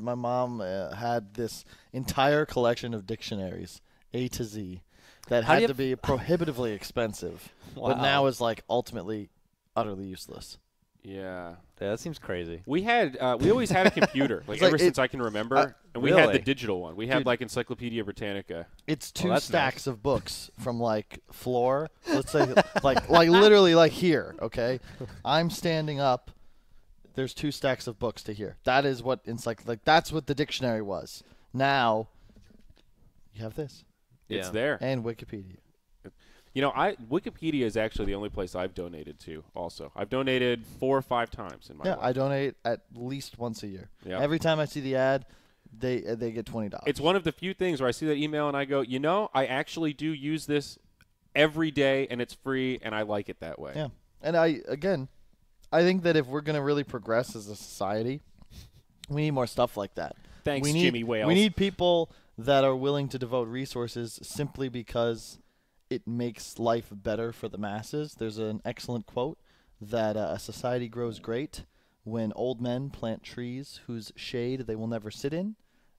my mom had this entire collection of dictionaries, A to Z, that had to be prohibitively expensive, but now is like ultimately utterly useless. Yeah, that seems crazy. We always had a computer, like ever since I can remember, and we had the digital one. We had like Encyclopedia Britannica. It's two stacks of books from like floor. Let's say like literally like here. Okay, I'm standing up. There's two stacks of books to here. That is what that's what the dictionary was. Now you have this. It's there. And Wikipedia. You know, Wikipedia is actually the only place I've donated to also. I've donated 4 or 5 times in my life. Yeah, I donate at least once a year. Yep. Every time I see the ad, they get $20. It's one of the few things where I see that email and I go, you know, I actually do use this every day and it's free and I like it that way. Yeah. And I think that if we're going to really progress as a society, we need more stuff like that. Thanks, Jimmy Wales. We need people that are willing to devote resources simply because it makes life better for the masses. There's an excellent quote that a society grows great when old men plant trees whose shade they will never sit in.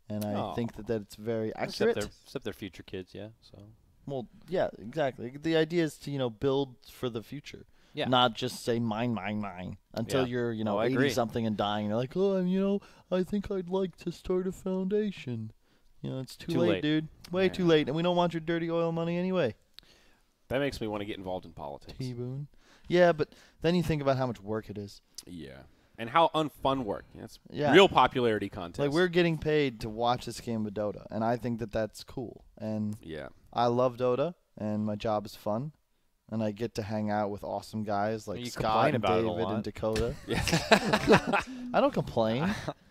And I think that it's very accurate. Except their future kids, yeah. So. Well, yeah, exactly. The idea is to, build for the future. Yeah. Not just say mine until you're, 80-something and dying. You're like, I think I'd like to start a foundation. It's too late, dude. Way too late. And we don't want your dirty oil money anyway. That makes me want to get involved in politics. T-Boone. Yeah, but then you think about how much work it is. Yeah. And how unfun work. It's real popularity contest. Like, we're getting paid to watch this game of Dota, and I think that that's cool. And I love Dota, and my job is fun. And I get to hang out with awesome guys like Scott and David and Dakota. I don't complain.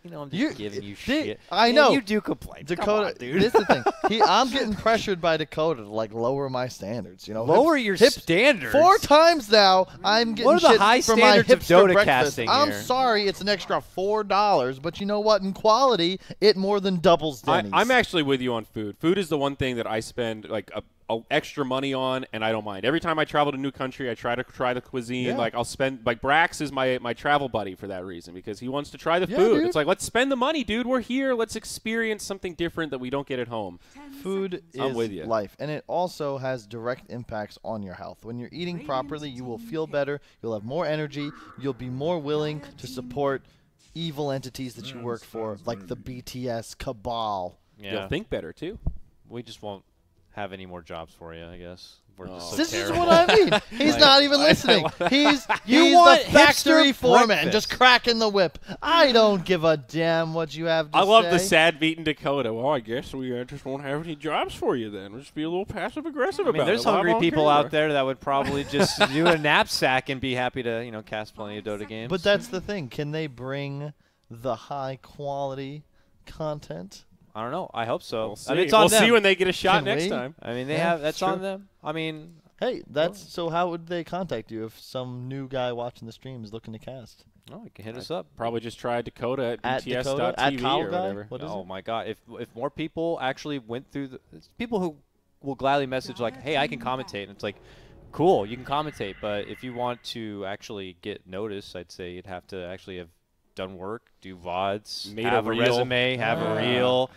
I'm just giving you shit. I know. You do complain. Dakota, come on, dude. This is the thing. I'm getting pressured by Dakota to lower my standards. Lower your standards. 4 times now. I'm getting what are the high for my standards of hipster Dota breakfast. casting I'm here? sorry, it's an extra $4, but you know what? In quality, it more than doubles Denny's. I'm actually with you on food. Food is the one thing that I spend a extra money on, and I don't mind. Every time I travel to a new country, I try to try the cuisine. Yeah. I'll spend Brax is my travel buddy for that reason because he wants to try the food. Dude. It's let's spend the money, dude. We're here. Let's experience something different that we don't get at home. Food is life, and it also has direct impacts on your health. When you're eating properly, you will feel better. You'll have more energy. You'll be more willing to support evil entities that you work for, like the BTS cabal. Yeah. You'll think better too. We just won't have any more jobs for you, I guess. This is what I mean. He's not even listening. He's the factory foreman just cracking the whip. I don't give a damn what you have to say. I love the sad beat in Dakota. Well, I guess we just won't have any jobs for you then. We'll just be a little passive-aggressive about it. There's hungry people out there that would probably just do a knapsack and be happy to, cast plenty of Dota games. But that's the thing. Can they bring the high-quality content? I don't know. I hope so. We'll see. We'll see when they get a shot next time. I mean, that's on them. I mean, hey, so how would they contact you if some new guy watching the stream is looking to cast? Oh, you can hit us up. Probably just try Dakota at bts.tv or whatever. Oh my God! If more people actually went through people who will gladly message hey, I can commentate, and it's cool, you can commentate, but if you want to actually get noticed, I'd say you'd have to actually have done work, do VODs, have a resume, have a reel.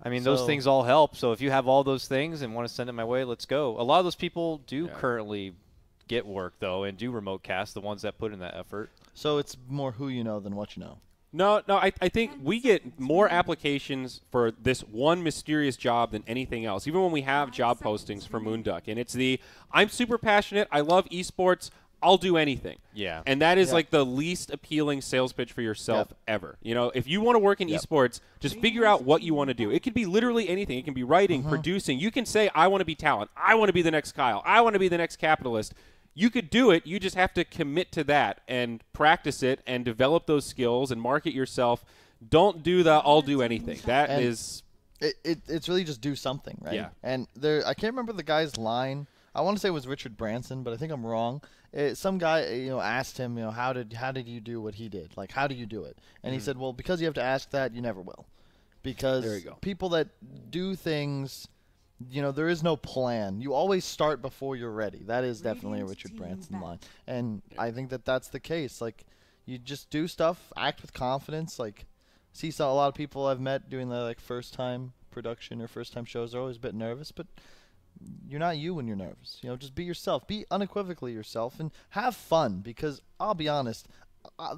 Those things all help. So if you have all those things and want to send it my way, let's go. A lot of those people do currently get work, though, and do remote cast, the ones that put in that effort. So it's more who you know than what you know. No, I think we get more applications for this one mysterious job than anything else, even when we have job postings for Moonduck. And it's I'm super passionate, I love esports, I'll do anything. Yeah. And that is the least appealing sales pitch for yourself ever. If you want to work in esports, just figure out what you want to do. It could be literally anything. It can be writing, producing. You can say, I want to be talent. I want to be the next Kyle. I want to be the next capitalist. You could do it. You just have to commit to that and practice it and develop those skills and market yourself. Don't do the I'll do anything. It's really just do something, right? Yeah. And I can't remember the guy's line. I want to say it was Richard Branson, but I think I'm wrong. Some guy, asked him, how did you do what he did? How do you do it? And he said, well, because you have to ask that, you never will. Because there you go. People that do things, there is no plan. You always start before you're ready. That is definitely a Richard Branson line. And I think that that's the case. You just do stuff, act with confidence. see a lot of people I've met doing the like first time production or first time shows. They're always a bit nervous, but you're not you when you're nervous. You know, just be yourself. Be unequivocally yourself and have fun. Because I'll be honest,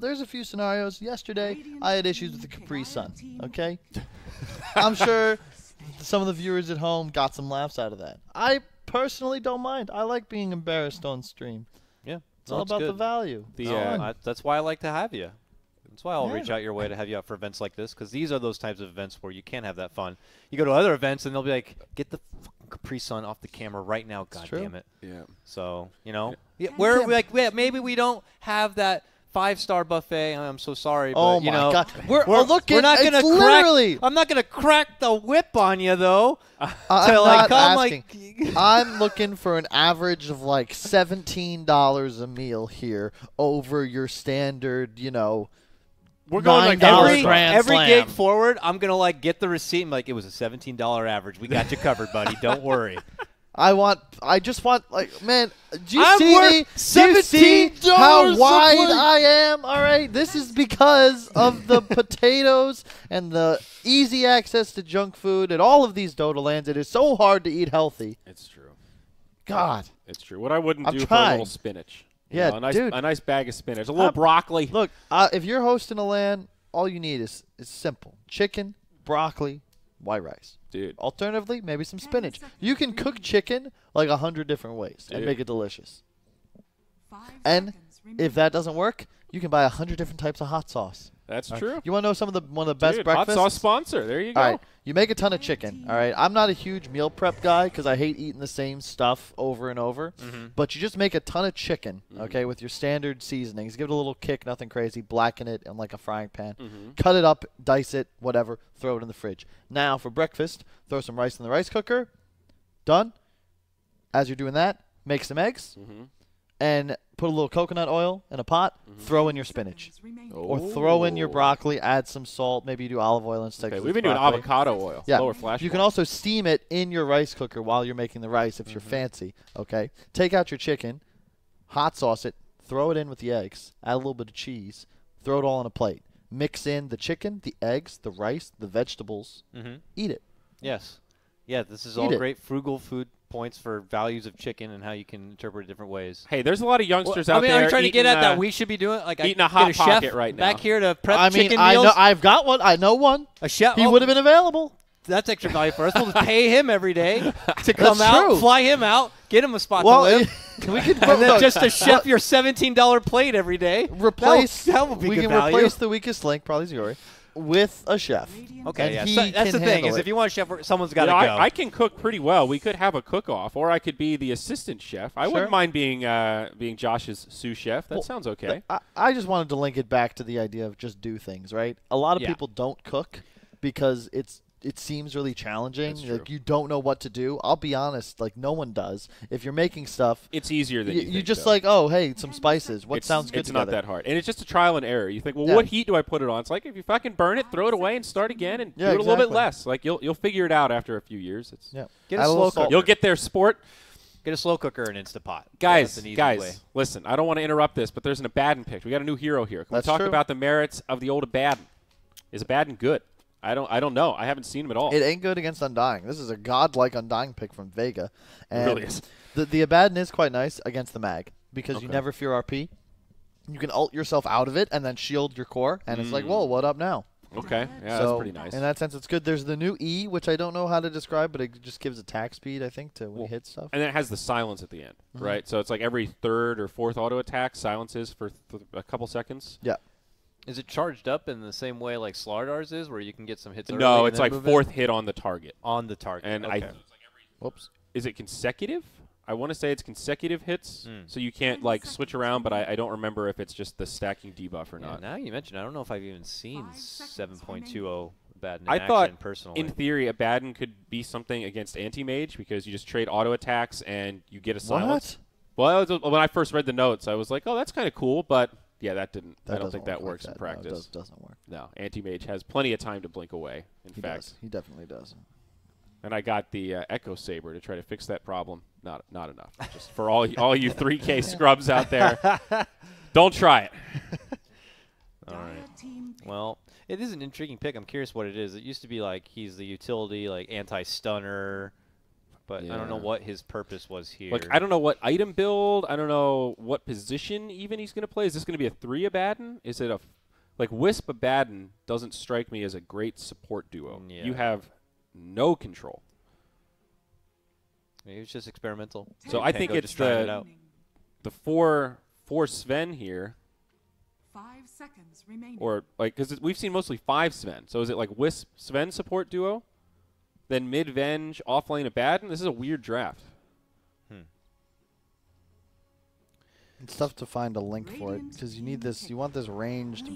there's a few scenarios. Yesterday, I had issues with the Capri Sun. Okay, I'm sure some of the viewers at home got some laughs out of that. I personally don't mind. I like being embarrassed on stream. Yeah, it's all about the value. That's why I like to have you. That's why I'll reach out your way to have you out for events like this, because these are those types of events where you can have that fun. You go to other events and they'll be like, get the fucking Capri Sun off the camera right now, God damn it. Yeah. So, you know, we're like, maybe we don't have that 5-star buffet. I'm so sorry, but you know, God. We're not gonna literally. I'm not gonna crack the whip on you though. I'm looking for an average of like $17 a meal here over your standard, you know. We're going like every gig forward. I'm gonna like get the receipt and like it was a $17 average. We got you covered, buddy. Don't worry. I just want, like, man, do you see me? Do you see how wide I am? All right, this is because of the potatoes and the easy access to junk food and all of these Dota lands. It is so hard to eat healthy. It's true. God. It's true. What I wouldn't do trying. for a little spinach. Yeah, a nice bag of spinach, a little broccoli. Look, if you're hosting a LAN, all you need is simple: chicken, broccoli, white rice. Dude. Alternatively, maybe some spinach. You can cook chicken like 100 different ways and make it delicious. And if that doesn't work, you can buy 100 different types of hot sauce. That's true. You want to know one of the best breakfasts? Hot sauce sponsor. There you go. All right. You make a ton of chicken. All right. I'm not a huge meal prep guy because I hate eating the same stuff over and over. But you just make a ton of chicken, okay, with your standard seasonings. Give it a little kick, nothing crazy. Blacken it in like a frying pan. Cut it up, dice it, whatever. Throw it in the fridge. Now for breakfast, throw some rice in the rice cooker. Done. As you're doing that, make some eggs. And put a little coconut oil in a pot. Throw in your spinach. Or throw in your broccoli. Add some salt. Maybe you do olive oil instead. Okay, we've been doing avocado oil. Yeah. Lower flash You point. can also steam it in your rice cooker while you're making the rice if you're fancy. Okay. Take out your chicken. Hot sauce it. Throw it in with the eggs. Add a little bit of cheese. Throw it all on a plate. Mix in the chicken, the eggs, the rice, the vegetables. Eat it. Yes. Yeah, this is all great frugal food points for values of chicken and how you can interpret it different ways. Hey, there's a lot of youngsters out there. Are you trying to get at that we should be doing like eating a hot pocket right now? Back here to prep chicken I meals? know, I've got one. I know one. A chef. He would have been available. That's extra value for us. We'll just pay him every day to come out, fly him out, get him a spot to live. We could and then just to chef your $17 plate every day. That would be we good can value. replace the weakest link, probably Zuri, with a chef. Okay, and yeah. That's the thing is if you want a chef, someone's got to go. I can cook pretty well. We could have a cook-off, or I could be the assistant chef. I wouldn't mind being Josh's sous chef. That sounds okay. I just wanted to link it back to the idea of just do things, right? A lot of people don't cook because it seems really challenging. Like you don't know what to do. I'll be honest, like no one does. If you're making stuff, it's easier than you think, just like, oh, hey, some spices. What sounds good It's together? not that hard. And it's just a trial and error. You think, well, what heat do I put it on? It's like if you fucking burn it, throw it away and start again and do it a little bit less. Like you'll figure it out after a few years. Get a slow cooker. You'll get there, sport. Get a slow cooker and Instapot. Guys, listen, I don't want to interrupt this, but there's an Abaddon pick. We got a new hero here. Can we talk about the merits of the old Abaddon? Is Abaddon good? I don't know. I haven't seen him at all. It ain't good against Undying. This is a godlike Undying pick from Vega. And it really is. The Abaddon is quite nice against the mag because you never fear RP. You can ult yourself out of it and then shield your core, and it's like, whoa, what up now? Okay, yeah, that's pretty nice. In that sense, it's good. There's the new E, which I don't know how to describe, but it just gives attack speed, I think, to when you hit stuff. And then it has the silence at the end, right? So it's like every third or fourth auto attack silences for a couple seconds. Yeah. Is it charged up in the same way like Slardar's is, where you can get some hits early? No, it's like fourth hit on the target. On the target. And whoops. Is it consecutive? I want to say it's consecutive hits, so you can't like switch around, but I don't remember if it's just the stacking debuff or not. Now you mentioned, I don't know if I've even seen 7.20 Abaddon in I action thought, personally. in theory, Abaddon could be something against anti-mage because you just trade auto attacks and you get a silence. Well, when I first read the notes, I was like, oh, that's kind of cool, but yeah, I don't think that works in practice. No, it doesn't work. No, anti-mage has plenty of time to blink away, in fact. He definitely does. And I got the Echo Saber to try to fix that problem. Not enough. Just for all you 3K scrubs out there, don't try it. All right. Well, it is an intriguing pick. I'm curious what it is. It used to be like he's the utility, like anti-stunner, but I don't know what his purpose was here. Like, I don't know what item build. I don't know what position even he's going to play. Is this going to be a 3 Abaddon? Is it a like Wisp Abaddon doesn't strike me as a great support duo. Yeah. You have no control. Maybe it's just experimental. So I think it's the 4 Sven here. 5 seconds remaining. Or, like, because we've seen mostly 5 Sven. So is it like Wisp Sven support duo? Then mid Venge, offlane Abaddon? This is a weird draft. It's tough to find a link for it because you need this. You want this ranged,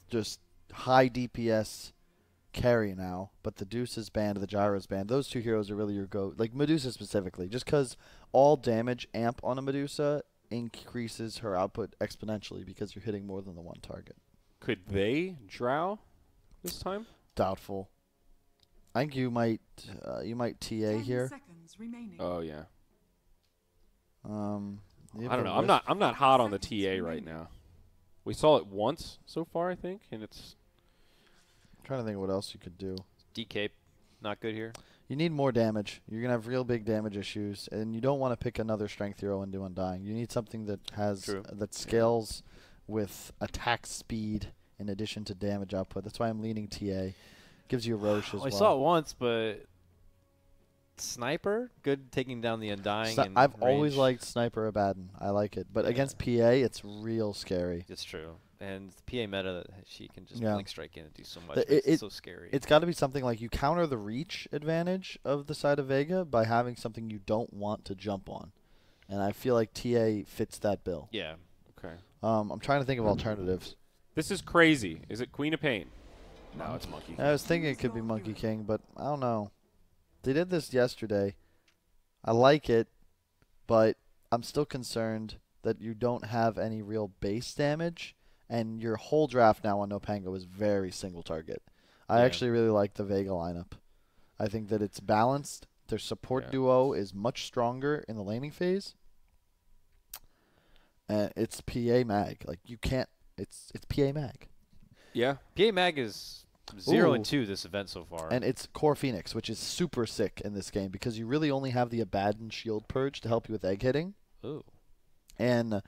just high DPS carry now. But the Deuce's banned, the Gyro's banned. Those 2 heroes are really your go. Like Medusa specifically, just because all damage amp on a Medusa increases her output exponentially because you're hitting more than the one target. Could they drow this time? Doubtful. I think you might TA here. Oh yeah. I don't know. I'm not hot on the TA right now. We saw it once so far, I think, and it's. I'm trying to think of what else you could do. DK, not good here. You need more damage. You're gonna have real big damage issues, and you don't want to pick another strength hero and do Undying. You need something that has that scales with attack speed in addition to damage output. That's why I'm leaning TA. Gives you a Roche as well. I saw it once, but Sniper, good taking down the Undying. I've always liked Sniper Abaddon. I like it, but against PA, it's real scary. It's true, and the PA meta, she can just blink strike in and do so much. It's so scary. It's got to be something like you counter the reach advantage of the side of Vega by having something you don't want to jump on, and I feel like TA fits that bill. Yeah. Okay. I'm trying to think of alternatives. This is crazy. Is it Queen of Pain? No, it's Monkey King. I was thinking it could be Monkey King, but I don't know. They did this yesterday. I like it, but I'm still concerned that you don't have any real base damage, and your whole draft now on NoPango is very single target. I actually really like the Vega lineup. I think that it's balanced. Their support duo is much stronger in the laning phase. And it's PA Mag. Like, you can't... It's PA Mag. Yeah. PA Mag is 0-2 this event so far. And it's Core Phoenix, which is super sick in this game because you really only have the Abaddon Shield Purge to help you with egg hitting. Ooh. And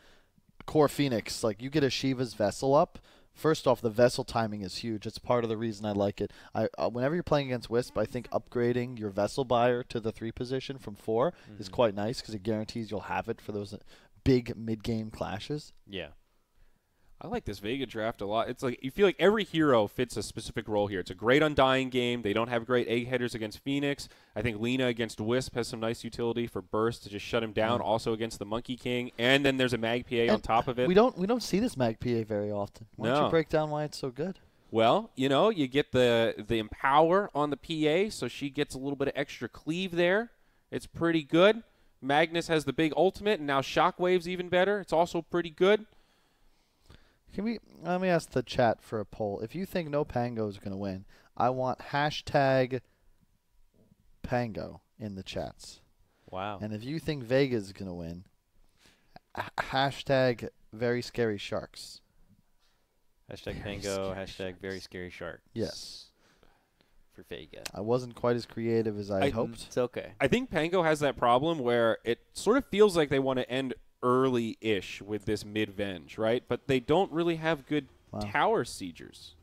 Core Phoenix, like, you get a Shiva's Vessel up. First off, the Vessel timing is huge. It's part of the reason I like it. Whenever you're playing against Wisp, I think upgrading your Vessel Buyer to the 3 position from 4 is quite nice because it guarantees you'll have it for those big mid-game clashes. Yeah. I like this Vega draft a lot. It's like you feel like every hero fits a specific role here. It's a great Undying game. They don't have great egg headers against Phoenix. I think Lina against Wisp has some nice utility for burst to just shut him down. Also against the Monkey King, and then there's a Mag PA on top of it. We don't see this Mag PA very often. Why don't you break down why it's so good? Well, you know, you get the Empower on the PA, so she gets a little bit of extra cleave there. It's pretty good. Magnus has the big ultimate, and now Shockwave's even better. It's also pretty good. Let me ask the chat for a poll. If you think NoPango is going to win, I want hashtag Pango in the chats. Wow. And if you think Vega is going to win, hashtag Very Scary Sharks. Hashtag Pango, hashtag Very Scary Shark. Yes. For Vega. I wasn't quite as creative as I hoped. It's okay. I think Pango has that problem where it sort of feels like they want to end early-ish with this mid-venge, right? But they don't really have good tower siegers.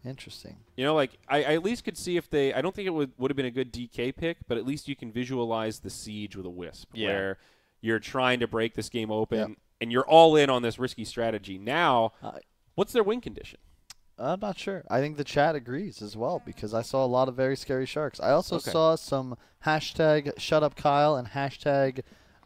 Interesting. You know, like, I at least could see if they... I don't think it would have been a good DK pick, but at least you can visualize the siege with a Wisp, where you're trying to break this game open, and you're all in on this risky strategy. Now, what's their win condition? I'm not sure. I think the chat agrees as well because I saw a lot of Very Scary Sharks. I also saw some hashtag Shut Up Kyle and hashtag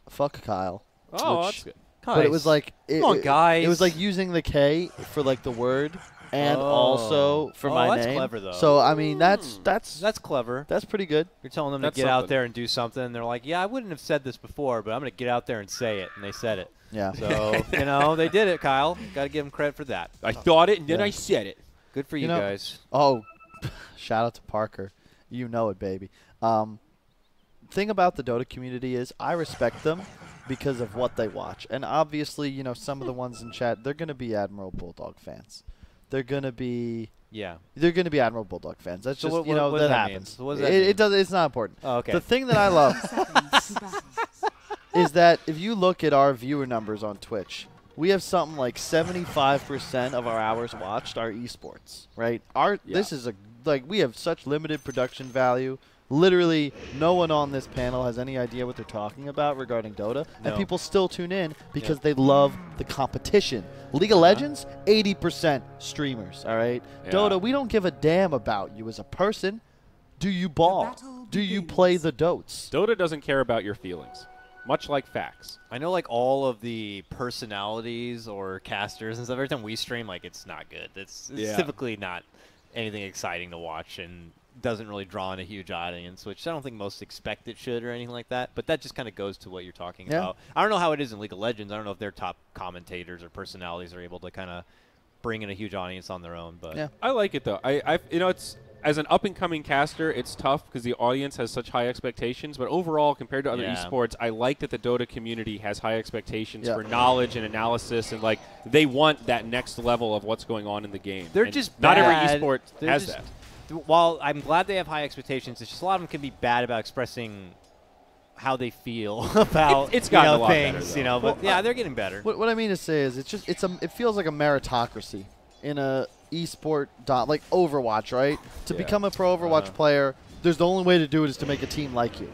Fuck Kyle. Oh, that's good. Nice. But it was like come on, guys. It was like using the K for like the word and also for my name. That's clever though. So I mean that's clever. That's pretty good. You're telling them to get out there and do something. They're like, yeah, I wouldn't have said this before, but I'm going to get out there and say it, and they said it. Yeah. So you know they did it, Kyle. Got to give them credit for that. I thought it and then I said it. Good for you guys. Oh, shout out to Parker. You know it, baby. Thing about the Dota community is I respect them, because of what they watch. And obviously, you know, some of the ones in chat, they're going to be Admiral Bulldog fans. They're going to be Admiral Bulldog fans. That's So just, what- you know, what that does that mean? happens. So what does that mean? It does. It's not important. Oh, okay. The thing that I love Seconds to battle. is that if you look at our viewer numbers on Twitch, we have something like 75% of our hours watched are esports, right? This is we have such limited production value. Literally, no one on this panel has any idea what they're talking about regarding Dota, and No. people still tune in because they love the competition. League of Legends, 80% streamers, all right? Yeah. Dota, we don't give a damn about you as a person. Do you ball? battle Do you begins. play the dotes? Dota doesn't care about your feelings, much like facts. I know, like, all of the personalities or casters and stuff, every time we stream, like, it's not good. It's Yeah. typically not anything exciting to watch and doesn't really draw in a huge audience, which I don't think most expect it should or anything like that. But that just kind of goes to what you're talking Yeah. about. I don't know how it is in League of Legends. I don't know if their top commentators or personalities are able to kind of bring in a huge audience on their own. But Yeah. I like it though. You know, it's as an up and coming caster, it's tough because the audience has such high expectations. But overall, compared to other Yeah. esports, I like that the Dota community has high expectations Yeah. for knowledge and analysis, and like they want that next level of what's going on in the game. they're And just not every bad. esport They're has just- that. While I'm glad they have high expectations, it's just a lot of them can be bad about expressing how they feel about It's gotten you know, a lot better, things, though. you know. But Well, yeah, they're getting better. What I mean to say is, it feels like a meritocracy in a esport like Overwatch, right? To Yeah. become a pro Overwatch player, there's the only way to do it is to make a team like you.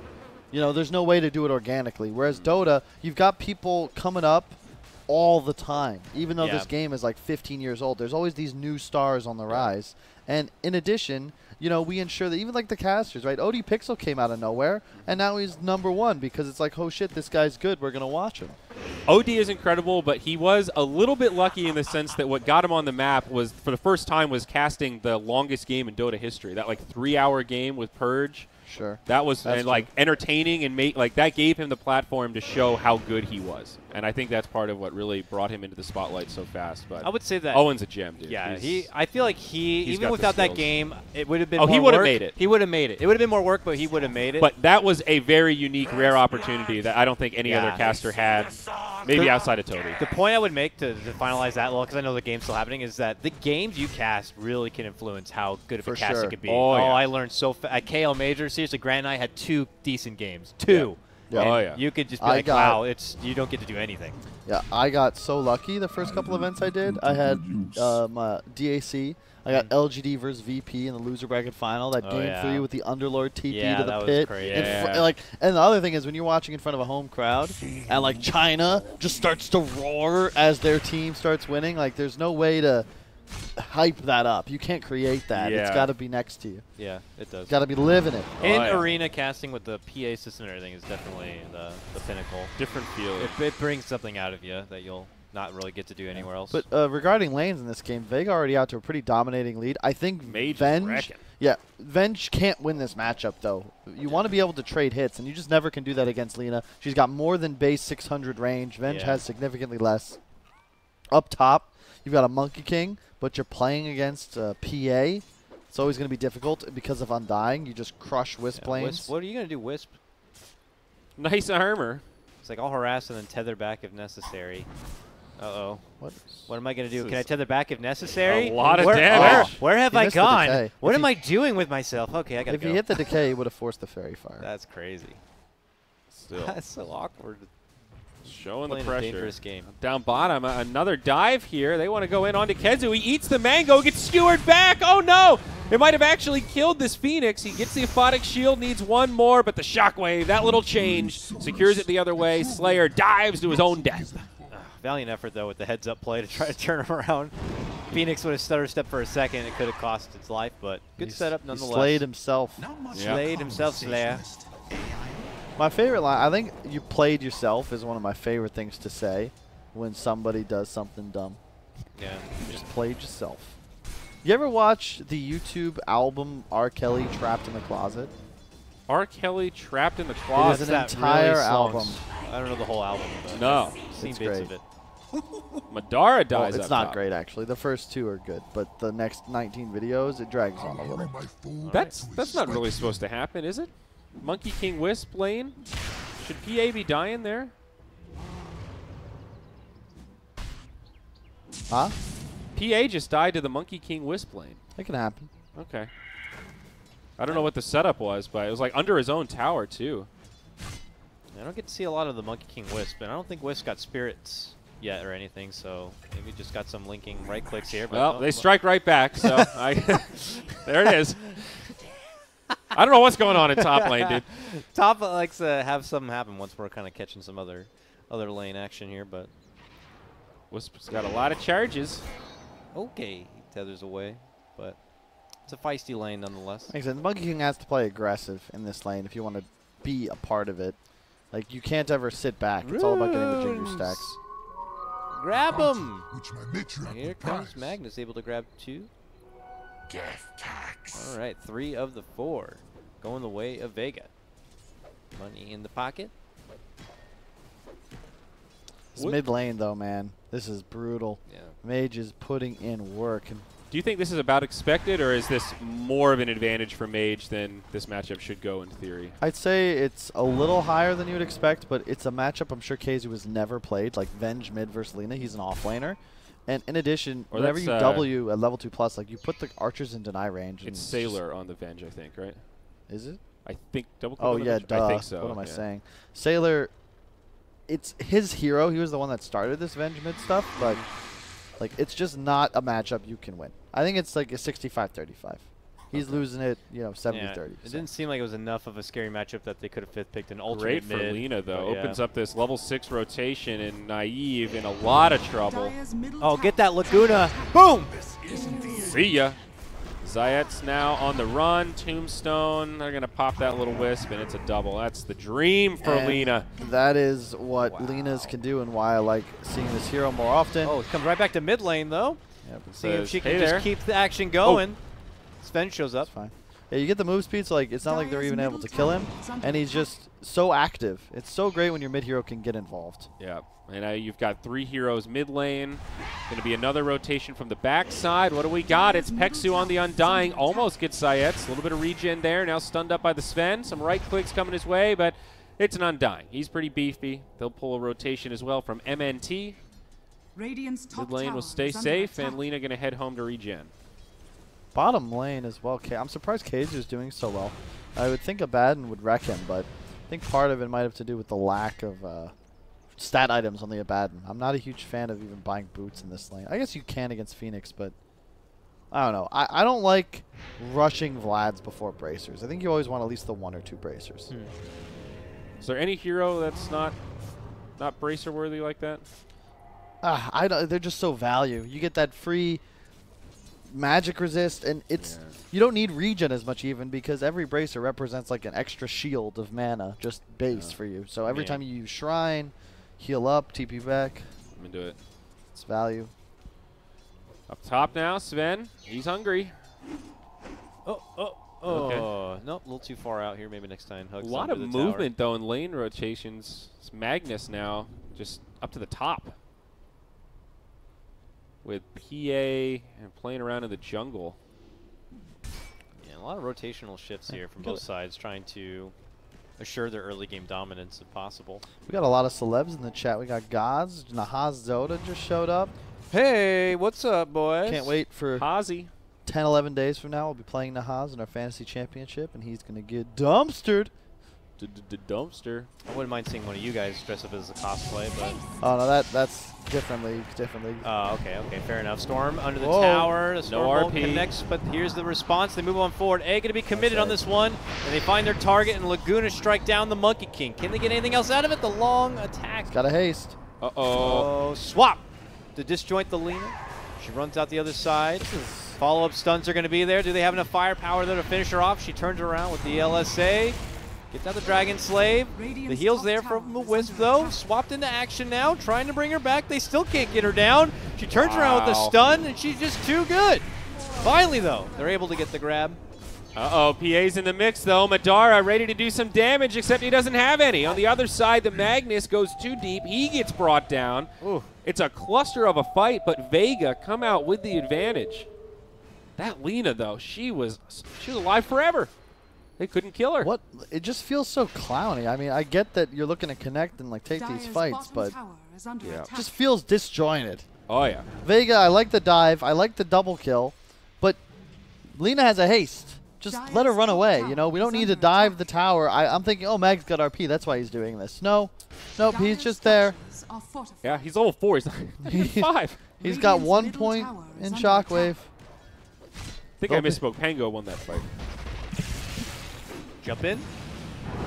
You know, there's no way to do it organically. Whereas Dota, you've got people coming up all the time. Even though Yeah. this game is like 15 years old, there's always these new stars on the rise. And in addition, you know, we ensure that even like the casters, right? OD Pixel came out of nowhere, and now he's #1 because it's like, oh shit, this guy's good. We're gonna watch him. OD is incredible, but he was a little bit lucky in the sense that what got him on the map was, for the first time, was casting the longest game in Dota history. That like 3-hour game with Purge. Sure. That was That's like entertaining and that gave him the platform to show how good he was. And I think that's part of what really brought him into the spotlight so fast. But I would say that Owen's a gem, dude. Yeah, He's- I feel like he's even got the without that skills. game, it would have been. Oh, more he would have work. made it. He would have made it. It would have been more work, but he would have made it. But that was a very unique, rare opportunity that I don't think any other Yeah. caster had, maybe outside of Toby. the point I would make to finalize that, because I know the game's still happening, is that the games you cast really can influence how good of For a cast sure. it could be. Oh, yeah. I learned so fast. At KL Major, seriously, Grant and I had 2 decent games. 2. Yeah. And Oh, yeah. you could just be I like, got- wow, you don't get to do anything. Yeah, I got so lucky the first couple events I did. I had my DAC. I got LGD versus VP in the loser bracket final. That Oh, game yeah. 3 with the Underlord TP Yeah, to the that was pit. crazy. Yeah. And the other thing is when you're watching in front of a home crowd and like China just starts to roar as their team starts winning, like there's no way to hype that up. You can't create that. It's Yeah. got to be next to you. Yeah, it does. Got to be living it. And Oh, yeah. arena casting with the PA system and everything is definitely the pinnacle. Different feeling. It brings something out of you that you'll not really get to do anywhere else. But regarding lanes in this game, Vega already out to a pretty dominating lead. I think Mage is Venge, wrecking. Venge can't win this matchup though. You want to be able to trade hits, and you just never can do that against Lina. She's got more than base 600 range. Venge Yeah. has significantly less. Up top, you've got a Monkey King, but you're playing against PA. It's always going to be difficult because of Undying. You just crush Wisp Yeah, lanes. Wisp, what are you going to do, Wisp? Nice armor. It's like I'll harass and then tether back if necessary. Uh-oh. What? What am I going to do? This Can I is tether back if necessary? a lot of where, damage. Where have You I missed the gone? decay. What If am you- I doing with myself? Okay, I got to If go. you hit the decay, you would have forced the Fairy Fire. That's crazy. Still That's so awkward. showing the Playing a pressure. dangerous game. Down bottom, another dive here. They want to go in onto Kezu. He eats the mango, gets skewered back. Oh no! It might have actually killed this Phoenix. He gets the Aphotic Shield, needs one more, but the Shockwave, that little change, secures it the other way. Slayer dives to his own death. Valiant effort, though, with the heads-up play to try to turn him around. Phoenix would have stutter stepped for a second. It could have cost its life, but good setup nonetheless. He slayed himself. Slayed himself, Slayer. My favorite line, I think you played yourself is one of my favorite things to say when somebody does something dumb. Yeah. You just played yourself. You ever watch the YouTube album R. Kelly Trapped in the Closet? R. Kelly trapped in the It closet. is an That entire really album. songs. I don't know the whole album. But No. I've seen It's bits great. of it. Madara Well, dies it's up not top. great, actually. The first 2 are good, but the next 19 videos, it drags on a little. That's not really supposed to happen, is it? Monkey King Wisp lane? Should PA be dying there? Huh? PA just died to the Monkey King Wisp lane. It can happen. Okay. I don't know what the setup was, but it was like under his own tower, too. I don't get to see a lot of the Monkey King Wisp, and I don't think Wisp got spirits yet or anything, so maybe just got some linking right clicks here. But Well, they strike right back, so there it is. I don't know what's going on in top lane, dude. Top likes to have something happen once we're kind of catching some other lane action here, but Wisp's got a lot of charges. okay, he tethers away, but it's a feisty lane nonetheless. Like I said, the Monkey King has to play aggressive in this lane if you want to be a part of it. Like, you can't ever sit back. It's all about getting the Jingu stacks. Grab him! Which my matriarch Here will comes prize. Magnus, able to grab 2. Death tax. All right, 3 of the 4 going the way of Vega. Money in the pocket. This mid lane, though, man, this is brutal. Yeah. Mage is putting in work. And Do you think this is about expected, or is this more of an advantage for Mage than this matchup should go in theory? I'd say it's a little higher than you would expect, but it's a matchup I'm sure KZ has never played, like Venge mid versus Lina. He's an off-laner. And in addition, Or whenever you that's, W at level 2+, like, you put the archers in deny range. And It's Sailor on the Venge, I think, right? Is it? I think double click Oh, on the yeah, Venge? duh. I think so. What am I yeah. saying? Sailor, it's his hero. He was the one that started this Venge mid stuff, but like, it's just not a matchup you can win. I think it's like a 65-35. He's losing it, you know, 70-30. Yeah, it didn't seem like it was enough of a scary matchup that they could have fifth picked an Great alternate for mid. Lina, though. but yeah. Opens up this level 6 rotation, and Naive in a lot of trouble. Dire's middle Oh, tower get that is Laguna. under attack. Boom! See ya. Zayet's now on the run. Tombstone. They're going to pop that little wisp, and it's a double. That's the dream for And Lina. That is what Lina's can do, and why I like seeing this hero more often. Oh, it comes right back to mid lane, though. Yep, See if Says, she "Hey can there." just keep the action going. Sven shows up. that's fine. Yeah, you get the move speed, so like it's not like they're Dire's even able middle to kill him, tower is under and he's attack. just so active. It's so great when your mid hero can get involved. Yeah. And you've got 3 heroes mid lane. Going to be another rotation from the backside. What do we got? It's Peksu on the Undying. Almost gets Zayet's. A little bit of regen there. Now stunned up by the Sven. Some right clicks coming his way, but it's an Undying. He's pretty beefy. They'll pull a rotation as well from MNT. Radiant's top Mid lane will tower stay is under safe, attack. and Lina going to head home to regen. Bottom lane as well. I'm surprised Cage is doing so well. I would think Abaddon would wreck him, but I think part of it might have to do with the lack of stat items on the Abaddon. I'm not a huge fan of even buying boots in this lane. I guess you can against Phoenix, but I don't know. I don't like rushing Vlads before bracers. I think you always want at least the 1 or 2 bracers. Is there any hero that's not bracer worthy like that? They're just so value. You get that free magic resist, and you don't need regen as much even, because every bracer represents like an extra shield of mana just base for you. So every time you use Shrine, heal up, TP back, I'm into it. it's value. Up top now, Sven. He's hungry. Oh, Okay. nope, a little too far out here. Maybe next time. A Hugs lot under of the tower. movement, though, in lane rotations. It's Magnus now just up to the top with PA and playing around in the jungle. Yeah, a lot of rotational shifts here from both sides, trying to assure their early game dominance if possible. We got a lot of celebs in the chat. We got Gods. Nahaz Zoda just showed up. Hey, what's up, boys? Can't wait for Hazi. 10, 11 days from now. We'll be playing Nahaz in our fantasy championship, and he's going to get dumpstered. The dumpster. I wouldn't mind seeing one of you guys dress up as a cosplay, but Oh, no, that's different league. okay, fair enough. Storm under the Whoa. tower. The Storm No Bolt RP. connects, but here's the response. They move on forward. A going to be committed on this one, and they find their target, and Laguna strike down the Monkey King. Can they get anything else out of it? The long attack. Got a haste. Uh-oh. Oh, swap to disjoint the Lina. She runs out the other side. Follow-up stuns are going to be there. Do they have enough firepower there to finish her off? She turns around with the LSA. Gets out the Dragon Slave. The heal's there from the Wisp, though. Swapped into action now, trying to bring her back. They still can't get her down. She turns around with a stun, and she's just too good. Finally, though, they're able to get the grab. Uh-oh, PA's in the mix, though. Madara ready to do some damage, except he doesn't have any. On the other side, the Magnus goes too deep. He gets brought down. Ooh. It's a cluster of a fight, but Vega come out with the advantage. That Lina, though, she was alive forever. They couldn't kill her. What? It just feels so clowny. I mean, I get that you're looking to connect and like take Dire's these fights, bottom but tower is under Yeah. attack. it just feels disjointed. Oh, yeah. Vega, I like the dive. I like the double kill. But Lina has a haste. Just let her run away, you know? We don't need to dive the tower. I'm thinking, oh, Mag's got RP. That's why he's doing this. No. Nope, he's just there. Yeah, he's level 4. He's not even 5. He's got 1 point in Shockwave. I think I misspoke. Pango won that fight. Jump in.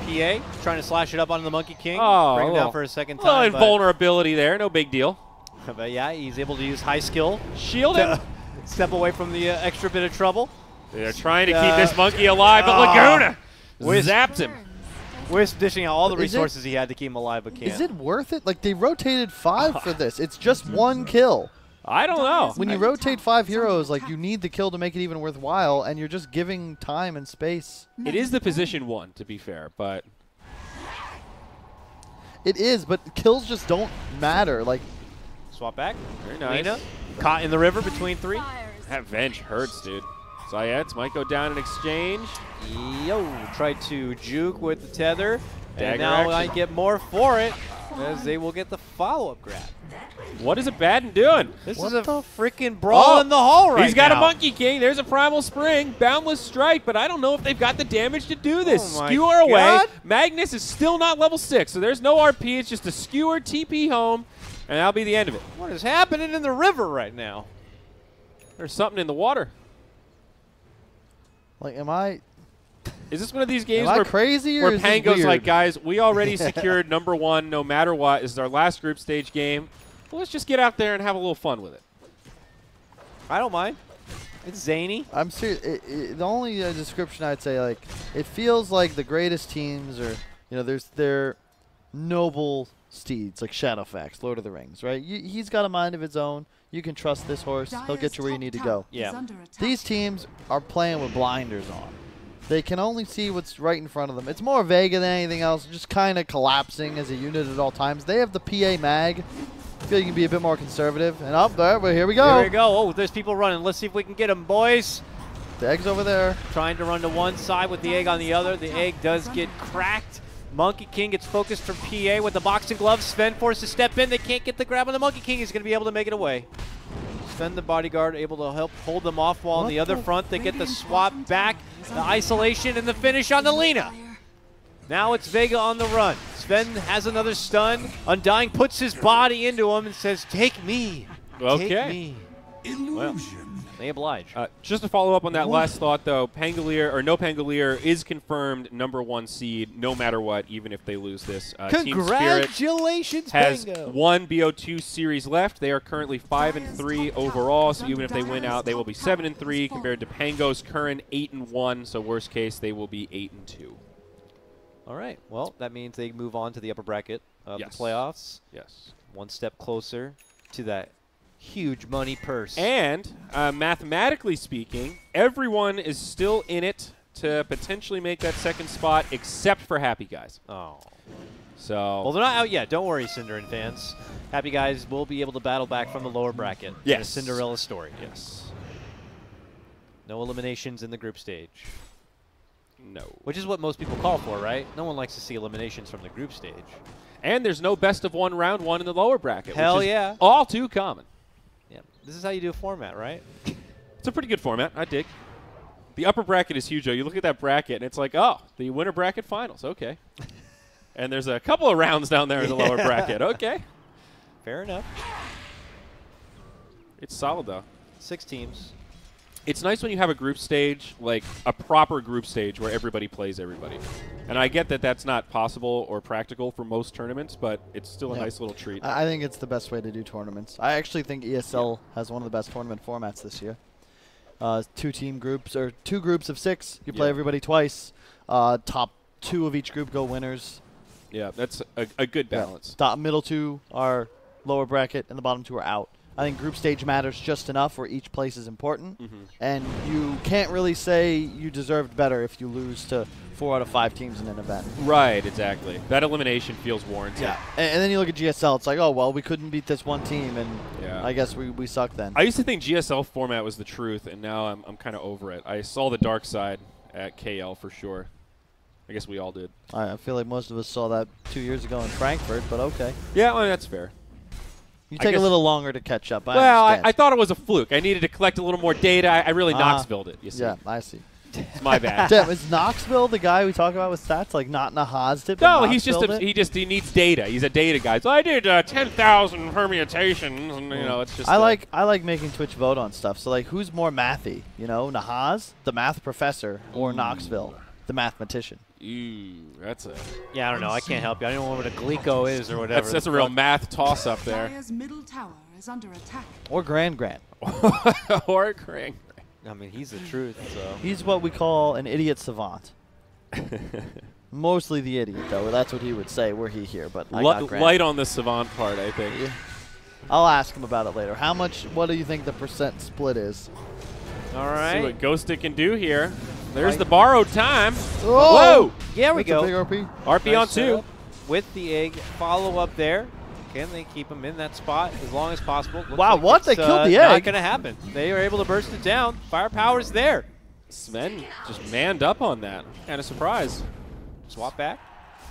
PA trying to slash it up onto the Monkey King. Oh, Bring him well. down for a second Well, time. invulnerability there. No big deal. But yeah, he's able to use high skill. Shield him. Step away from the extra bit of trouble. They're trying to keep this monkey alive, but Laguna zapped him. Wisp dishing out all the resources he had to keep him alive, but can't. Is it worth it? Like, they rotated 5 for this. It's just 1 kill. I don't know. When you rotate 5 heroes, like, you need the kill to make it even worthwhile, and you're just giving time and space. It is the position 1, to be fair, but... It is, but kills just don't matter. Like, Swap back. Very nice. Lina, caught in the river between 3. That Venge hurts, dude. Zayets might go down in exchange. Yo, tried to juke with the tether. Dagger and now action. I get more for it, as they will get the follow-up grab. What is Abaddon doing? This What is a the freaking brawl in the hall right now. He's got a Monkey King. There's a Primal Spring. Boundless Strike, but I don't know if they've got the damage to do this. Oh my Skewer away. God. Magnus is still not level 6, so there's no RP. It's just a Skewer TP home, and that'll be the end of it. What is happening in the river right now? There's something in the water. like, am I Is this one of these games am I where crazy or where is this Pango's weird? like, guys, we already secured number 1 no matter what. This is our last group stage game. Well, let's just get out there and have a little fun with it. I don't mind. It's zany. I'm serious. The only description I'd say, like, it feels like the greatest teams are, you know, they're noble steeds, like Shadowfax, Lord of the Rings, right? He's got a mind of his own. You can trust this horse. He'll get you where you need to go. Yeah. These teams are playing with blinders on. They can only see what's right in front of them. It's more Vega than anything else, just kind of collapsing as a unit at all times. They have the PA mag. I feel you can be a bit more conservative. And up there, but here we go. Here we go. Oh, there's people running. Let's see if we can get them, boys. The egg's over there. Trying to run to one side with the egg on the other. The egg does get cracked. Monkey King gets focused from PA with the boxing gloves. Sven forced to step in. They can't get the grab on the Monkey King. He's going to be able to make it away. Sven, the bodyguard, able to help hold them off, while on the other front they get the swap back, the isolation, and the finish on the Lina. Now it's Vega on the run. Sven has another stun. Undying puts his body into him and says, "Take me. Okay. Take me." Illusion. They oblige. Just to follow up on that last thought, though, Pangolier or NoPangolier is confirmed number 1 seed no matter what, even if they lose this. Team Spirit Congratulations, has Pango. 1 BO2 series left. They are currently 5-3 overall, so even if they win out, they will be 7-3 compared to Pango's current 8-1. So worst case, they will be 8-2. All right. Well, that means they move on to the upper bracket of Yes. the playoffs. Yes. One step closer to that huge money purse. And mathematically speaking, everyone is still in it to potentially make that second spot, except for Happy Guys. Oh. So Well, they're not out yet. Don't worry, Cinderin fans. Happy Guys will be able to battle back from the lower bracket. Yes. In a Cinderella story. yes, No eliminations in the group stage. no, Which is what most people call for, right? No one likes to see eliminations from the group stage. and there's no best of 1 round 1 in the lower bracket. Hell which is yeah. all too common. Yeah. This is how you do a format, right? It's a pretty good format. I dig. The upper bracket is huge, though. You look at that bracket, and it's like, oh, the winner bracket finals. Okay. And there's a couple of rounds down there in the lower bracket. Okay. Fair enough. It's solid, though. 6 teams. It's nice when you have a group stage, like a proper group stage where everybody plays everybody. And I get that that's not possible or practical for most tournaments, but it's still a Yeah. nice little treat. I think it's the best way to do tournaments. I actually think ESL has one of the best tournament formats this year. 2 groups or 2 groups of 6. You play Yeah. everybody twice. Top 2 of each group go winners. Yeah, that's a good balance. Top middle 2 are lower bracket, and the bottom 2 are out. I think group stage matters just enough where each place is important, and you can't really say you deserved better if you lose to 4 out of 5 teams in an event. Right, exactly. That elimination feels warranted. Yeah, and then you look at GSL, it's like, oh, well, we couldn't beat this one team, and Yeah. I guess we suck then. I used to think GSL format was the truth, and now I'm kind of over it. I saw the dark side at KL for sure. I guess we all did. I feel like most of us saw that 2 years ago in Frankfurt, but okay. Yeah, well, that's fair. You I take a guess- little longer to catch up. Well, understand. I thought it was a fluke. I needed to collect a little more data. I really Knoxville'd it, you see. Yeah, I see. It's my bad. Damn, is Knoxville the guy we talk about with stats? Like not Nahaz did? No, but he's just Knoxville did? he needs data. He's a data guy. So I did 10,000 permutations, and you know it's just. I like making Twitch vote on stuff. So like, who's more mathy? You know, Nahaz, the math professor, or Knoxville, the mathematician? Ooh, that's a Yeah, I don't know. I can't help you. I don't know what a Glico is or whatever. that's a real math toss up there. Dire's middle tower is under attack. Or Grand Grand. Or Crank. I mean, he's the truth. So He's what we call an idiot savant. Mostly the idiot, though. That's what he would say were he here. But I got Grand. Light on the savant part, I think. Yeah. I'll ask him about it later. How much? What do you think the percent split is? all See right. what Ghostic can do here. There's the borrowed time. Oh! Whoa! Yeah, we That's a go. big RP. RP on Nice 2. setup with the egg. Follow up there. Can they keep him in that spot as long as possible? Looks Wow, like what? it's, They killed the Not egg. going to happen. They are able to burst it down. Firepower's there. Sven just manned up on that. Kind of surprised. Swap back.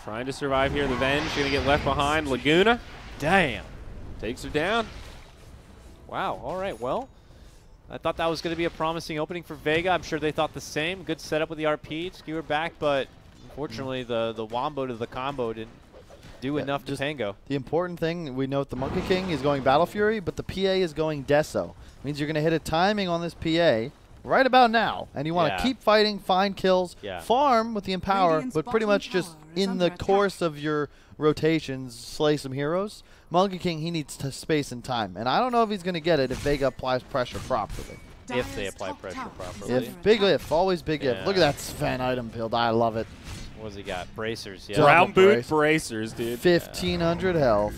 Trying to survive here. The Venge going to get left behind. Laguna Damn. takes her down. Wow. All right. Well, I thought that was going to be a promising opening for Vega. I'm sure they thought the same. Good setup with the RP. Skewer back, but unfortunately the wombo to the combo didn't do enough to just tango. The important thing, we note the Monkey King is going Battle Fury, but the PA is going Deso. Means you're going to hit a timing on this PA right about now, and you want to Yeah. keep fighting, find kills, Yeah. farm with the Empower, Radiant's but pretty bottom much just tower is in under the attack. course of your rotations, slay some heroes. Monkey King, he needs to space and time, and I don't know if he's going to get it if Vega applies pressure properly. If they Dire's apply top pressure tower is properly. under If, big attack. if, always big if. Look at Yeah. that Sven item build, I love it. What has he got? Bracers. Yeah. Double Brown boot brace. bracers, dude. 1,500 health.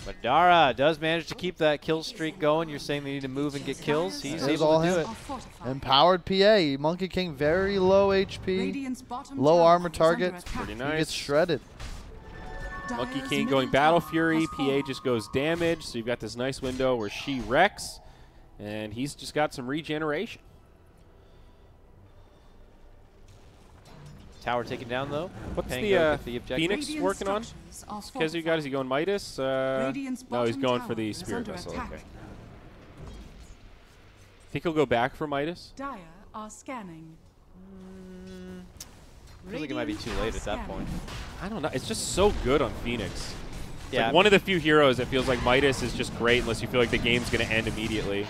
Madara does manage to keep that kill streak going. You're saying they need to move and get kills. He's There's able all to do him. it. Are fortified. Empowered PA, Monkey King very low HP, Radiant's bottom low tower armor is under targets. attack. Pretty He nice. gets shredded. Monkey Dire's King middle going Battle tower Fury. has PA fallen. just goes damage. So you've got this nice window where she wrecks, and he's just got some regeneration. Tower taken down though. What's Pango the, with the objective. Phoenix Radiant working on? structures are Kezu got? Is fortified. he going Midas? Radiant's No, he's bottom going for tower the is Spirit under Vessel. attack. Okay. Think he'll go back for Midas? Dire are scanning. Feels like it might be too late at that point. I don't know. It's just so good on Phoenix. It's Yeah, like one of the few heroes that feels like Midas is just great unless you feel like the game's going to end immediately.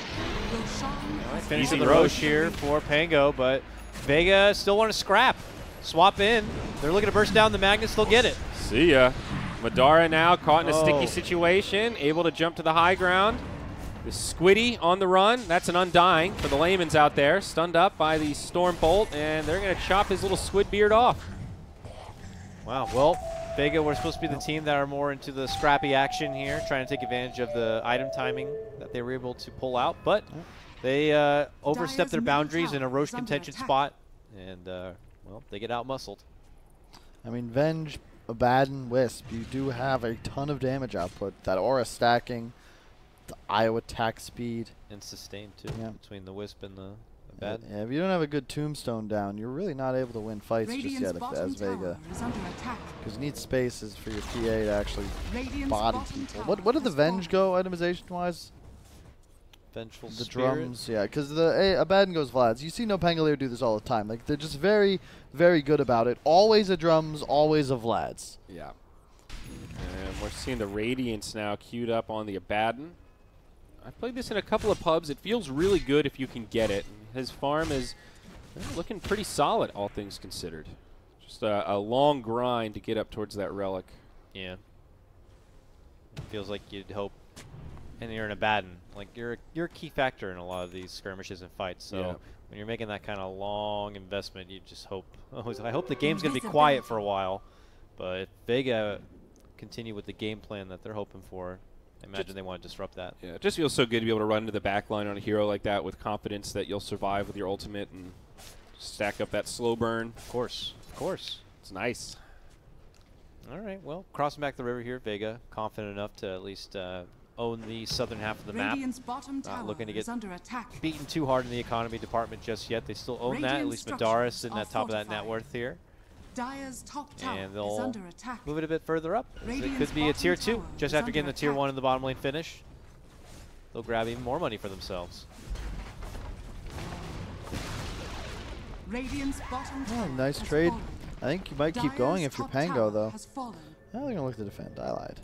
finishing Easy the Roche. Roche here for Pango, but Vega still want to scrap. Swap in. They're looking to burst down the Magnus. They'll get it. See ya. Madara now caught in a Oh. sticky situation, able to jump to the high ground. The Squiddy on the run. That's an undying for the layman's out there. Stunned up by the Storm Bolt, and they're going to chop his little squid beard off. Wow. Well, Vega, we're supposed to be the team that are more into the scrappy action here, trying to take advantage of the item timing that they were able to pull out. But they overstepped their middle boundaries in a tower Roche is under contention attack. spot, and well, they get outmuscled. I mean, Venge, Abaddon, Wisp, you do have a ton of damage output. That aura stacking, the IO attack speed. And sustained too, Yeah. between the Wisp and the Yeah, Bad. if you don't have a good tombstone down, you're really not able to win fights Radiant's just yet bottom as Vega. tower is under attack. Because you need spaces for your PA to actually Radiant's body bottom people. tower What did the has Venge fallen. go itemization-wise? Vengeful The Spirit. drums, yeah, because the Abaddon goes Vlads. You see NoPangolier do this all the time. Like, they're just very, very good about it. Always a drums, always a Vlads. Yeah. And we're seeing the Radiance now queued up on the Abaddon. I've played this in a couple of pubs. It feels really good if you can get it. His farm is looking pretty solid, all things considered. Just a long grind to get up towards that relic. Yeah. Feels like you'd hope, and you're an Abaddon. Like you're a key factor in a lot of these skirmishes and fights. So Yeah. when you're making that kind of long investment, you just hope. I hope the game's gonna be quiet for a while. But if Vega continue with the game plan that they're hoping for, I imagine they want to disrupt that. Yeah, it just feels so good to be able to run into the back line on a hero like that with confidence that you'll survive with your ultimate and stack up that slow burn. Of course, of course. It's nice. All right, well, crossing back the river here, Vega confident enough to at least own the southern half of the map. Radiant's bottom tower looking to is get under attack. Beaten too hard in the economy department just yet. They still own that. At Radiant least structures Madara sitting are at top of that net fortified. worth here. Dire's top tower And is they'll under attack. move it a bit further up. As it Radiant's could be a bottom tier 2 tower just is after getting under the tier attack. 1 in the bottom lane finish. they'll grab even more money for themselves. Radiant's bottom Oh, tower nice has trade. fallen. I think you might keep Dire's going if you're top Pango, tower though. has fallen. Now they're going to look to defend. I lied.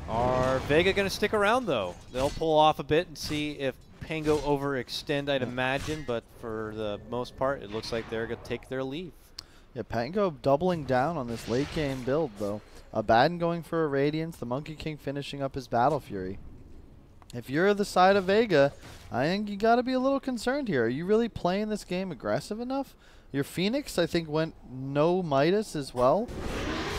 Are Vega going to stick around, though? They'll pull off a bit and see if Pango overextend, I'd imagine, but for the most part, it looks like they're going to take their leave. Yeah, Pango doubling down on this late game build, though. Abaddon going for a Radiance, the Monkey King finishing up his Battle Fury. If you're the side of Vega, I think you got to be a little concerned here. Are you really playing this game aggressive enough? Your Phoenix, I think, went no Midas as well.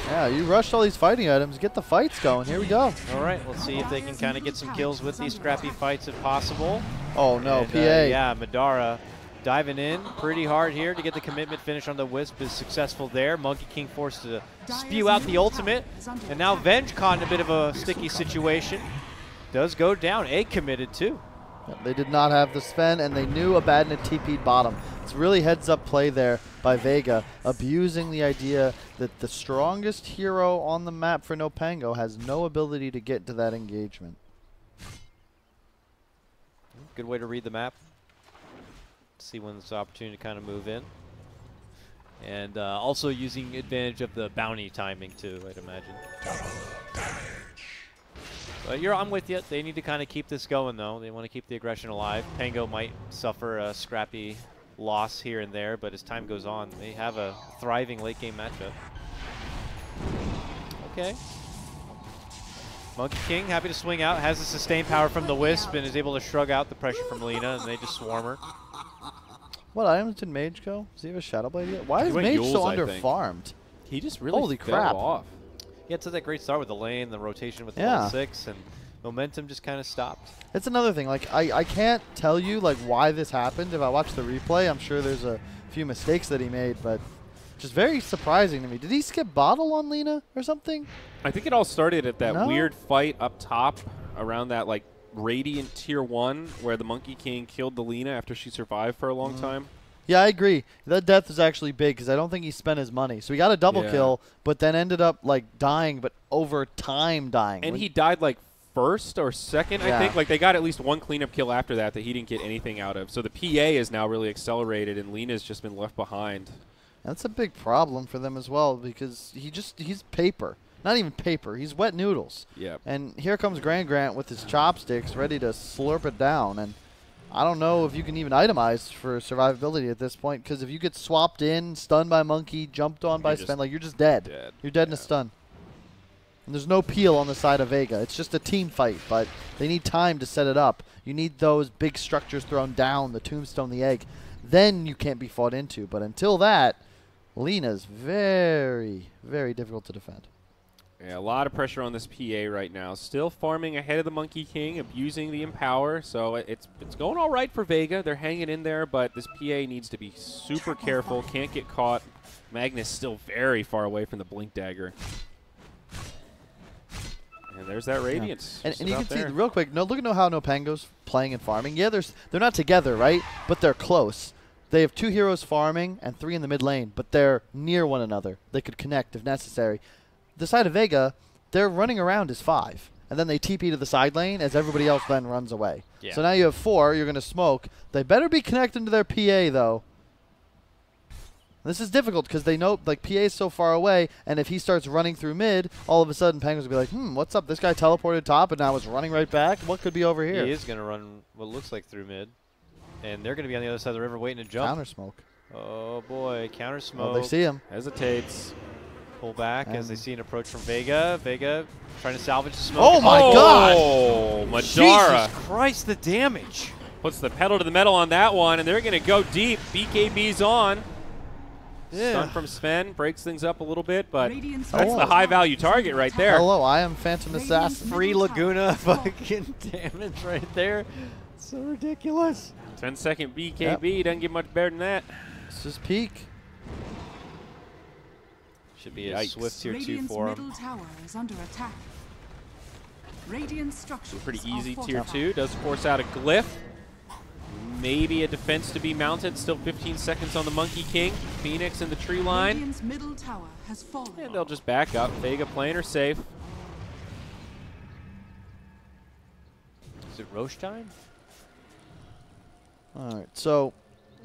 Yeah, you rushed all these fighting items. Get the fights going. Here we go. All right, let's see if they can kind of get some kills with these scrappy fights if possible. Oh, no, And, PA. yeah, Madara diving in pretty hard here to get the commitment finish on the Wisp is successful there. Monkey King forced to spew out the ultimate. And now Venge caught in a bit of a sticky situation. Does go down. Egg committed too. They did not have the Sven, and they knew Abaddon had TP'd bottom. It's really heads-up play there by Vega, abusing the idea that the strongest hero on the map for NoPango has no ability to get to that engagement. Good way to read the map. See when there's opportunity to kind of move in. And also using advantage of the bounty timing too, I'd imagine. But I'm with you. They need to kind of keep this going, though. They want to keep the aggression alive. Pango might suffer a scrappy loss here and there, but as time goes on, they have a thriving late-game matchup. Okay. Monkey King happy to swing out, has the sustained power from the Wisp, and is able to shrug out the pressure from Lina, and they just swarm her. What items did Mage go? Does he have a Shadow Blade yet? Why He is went Mage Yules, so I think. under-farmed? He just really Holy fell crap. off. Yeah, it's a that great start with the lane, the rotation with the Yeah. level 6, and momentum just kind of stopped. It's another thing. Like, I can't tell you, like, why this happened. If I watch the replay, I'm sure there's a few mistakes that he made, but just very surprising to me. Did he skip bottle on Lina or something? I think it all started at that No? weird fight up top around that, like, Radiant Tier 1 where the Monkey King killed the Lina after she survived for a long time. Yeah, I agree. That death was actually big because I don't think he spent his money. So he got a double Yeah. kill, but then ended up like dying, but over time dying. And he died like first or second, Yeah. I think. Like they got at least one cleanup kill after that he didn't get anything out of. So the PA is now really accelerated, and Lina's just been left behind. That's a big problem for them as well because he's paper. Not even paper. He's wet noodles. Yep. And here comes Grant with his chopsticks ready to slurp it down. And I don't know if you can even itemize for survivability at this point because if you get swapped in, stunned by Monkey, jumped on by You're just Sven, like you're just dead. You're dead in a stun. And there's no peel on the side of Vega. It's just a team fight, but they need time to set it up. You need those big structures thrown down, the tombstone, the egg. Then you can't be fought into. But until that, Lina's very, very difficult to defend. Yeah, a lot of pressure on this PA right now. Still farming ahead of the Monkey King, abusing the Empower. So it's going all right for Vega. They're hanging in there, but this PA needs to be super careful. Can't get caught. Magnus still very far away from the Blink Dagger. And there's that Radiance. Yeah. just And you about can see, there. real quick, look at how NoPango's playing and farming. Yeah, they're not together, right? But they're close. They have 2 heroes farming and 3 in the mid lane, but they're near one another. They could connect if necessary. The side of Vega, they're running around as 5. And then they TP to the side lane as everybody else then runs away. Yeah. So now you have 4, you're going to smoke. They better be connecting to their PA, though. This is difficult because they know, like, PA is so far away, and if he starts running through mid, all of a sudden Penguins will be like, what's up? This guy teleported top and now is running right back? What could be over here? He is going to run what looks like through mid. And they're going to be on the other side of the river waiting to jump. Counter smoke. Oh, boy. Counter smoke. Oh, they see him. Hesitates. Pull back as they see an approach from Vega. Vega trying to salvage the smoke. Oh, my God. Oh, Madara Jesus Christ, the damage. puts the pedal to the metal on that one, and they're going to go deep. BKB's on. Yeah. Stun from Sven breaks things up a little bit, but Radiant's that's Oh. the high-value target right there. Hello, I am Phantom Assassin. Free Laguna fucking damage right there. So ridiculous. 10-second BKB doesn't get much better than that. This is peak. Should be a Yikes. swift tier 2 Radiant's for middle him. tower is under attack. Radiant structures Pretty are easy tier fortified. 2. Does force out a glyph. Maybe a defense to be mounted. Still 15 seconds on the Monkey King. Phoenix in the tree line. Radiant's middle tower has fallen. And they'll just back up. Vega playing her safe. Is it Roche time? All right, so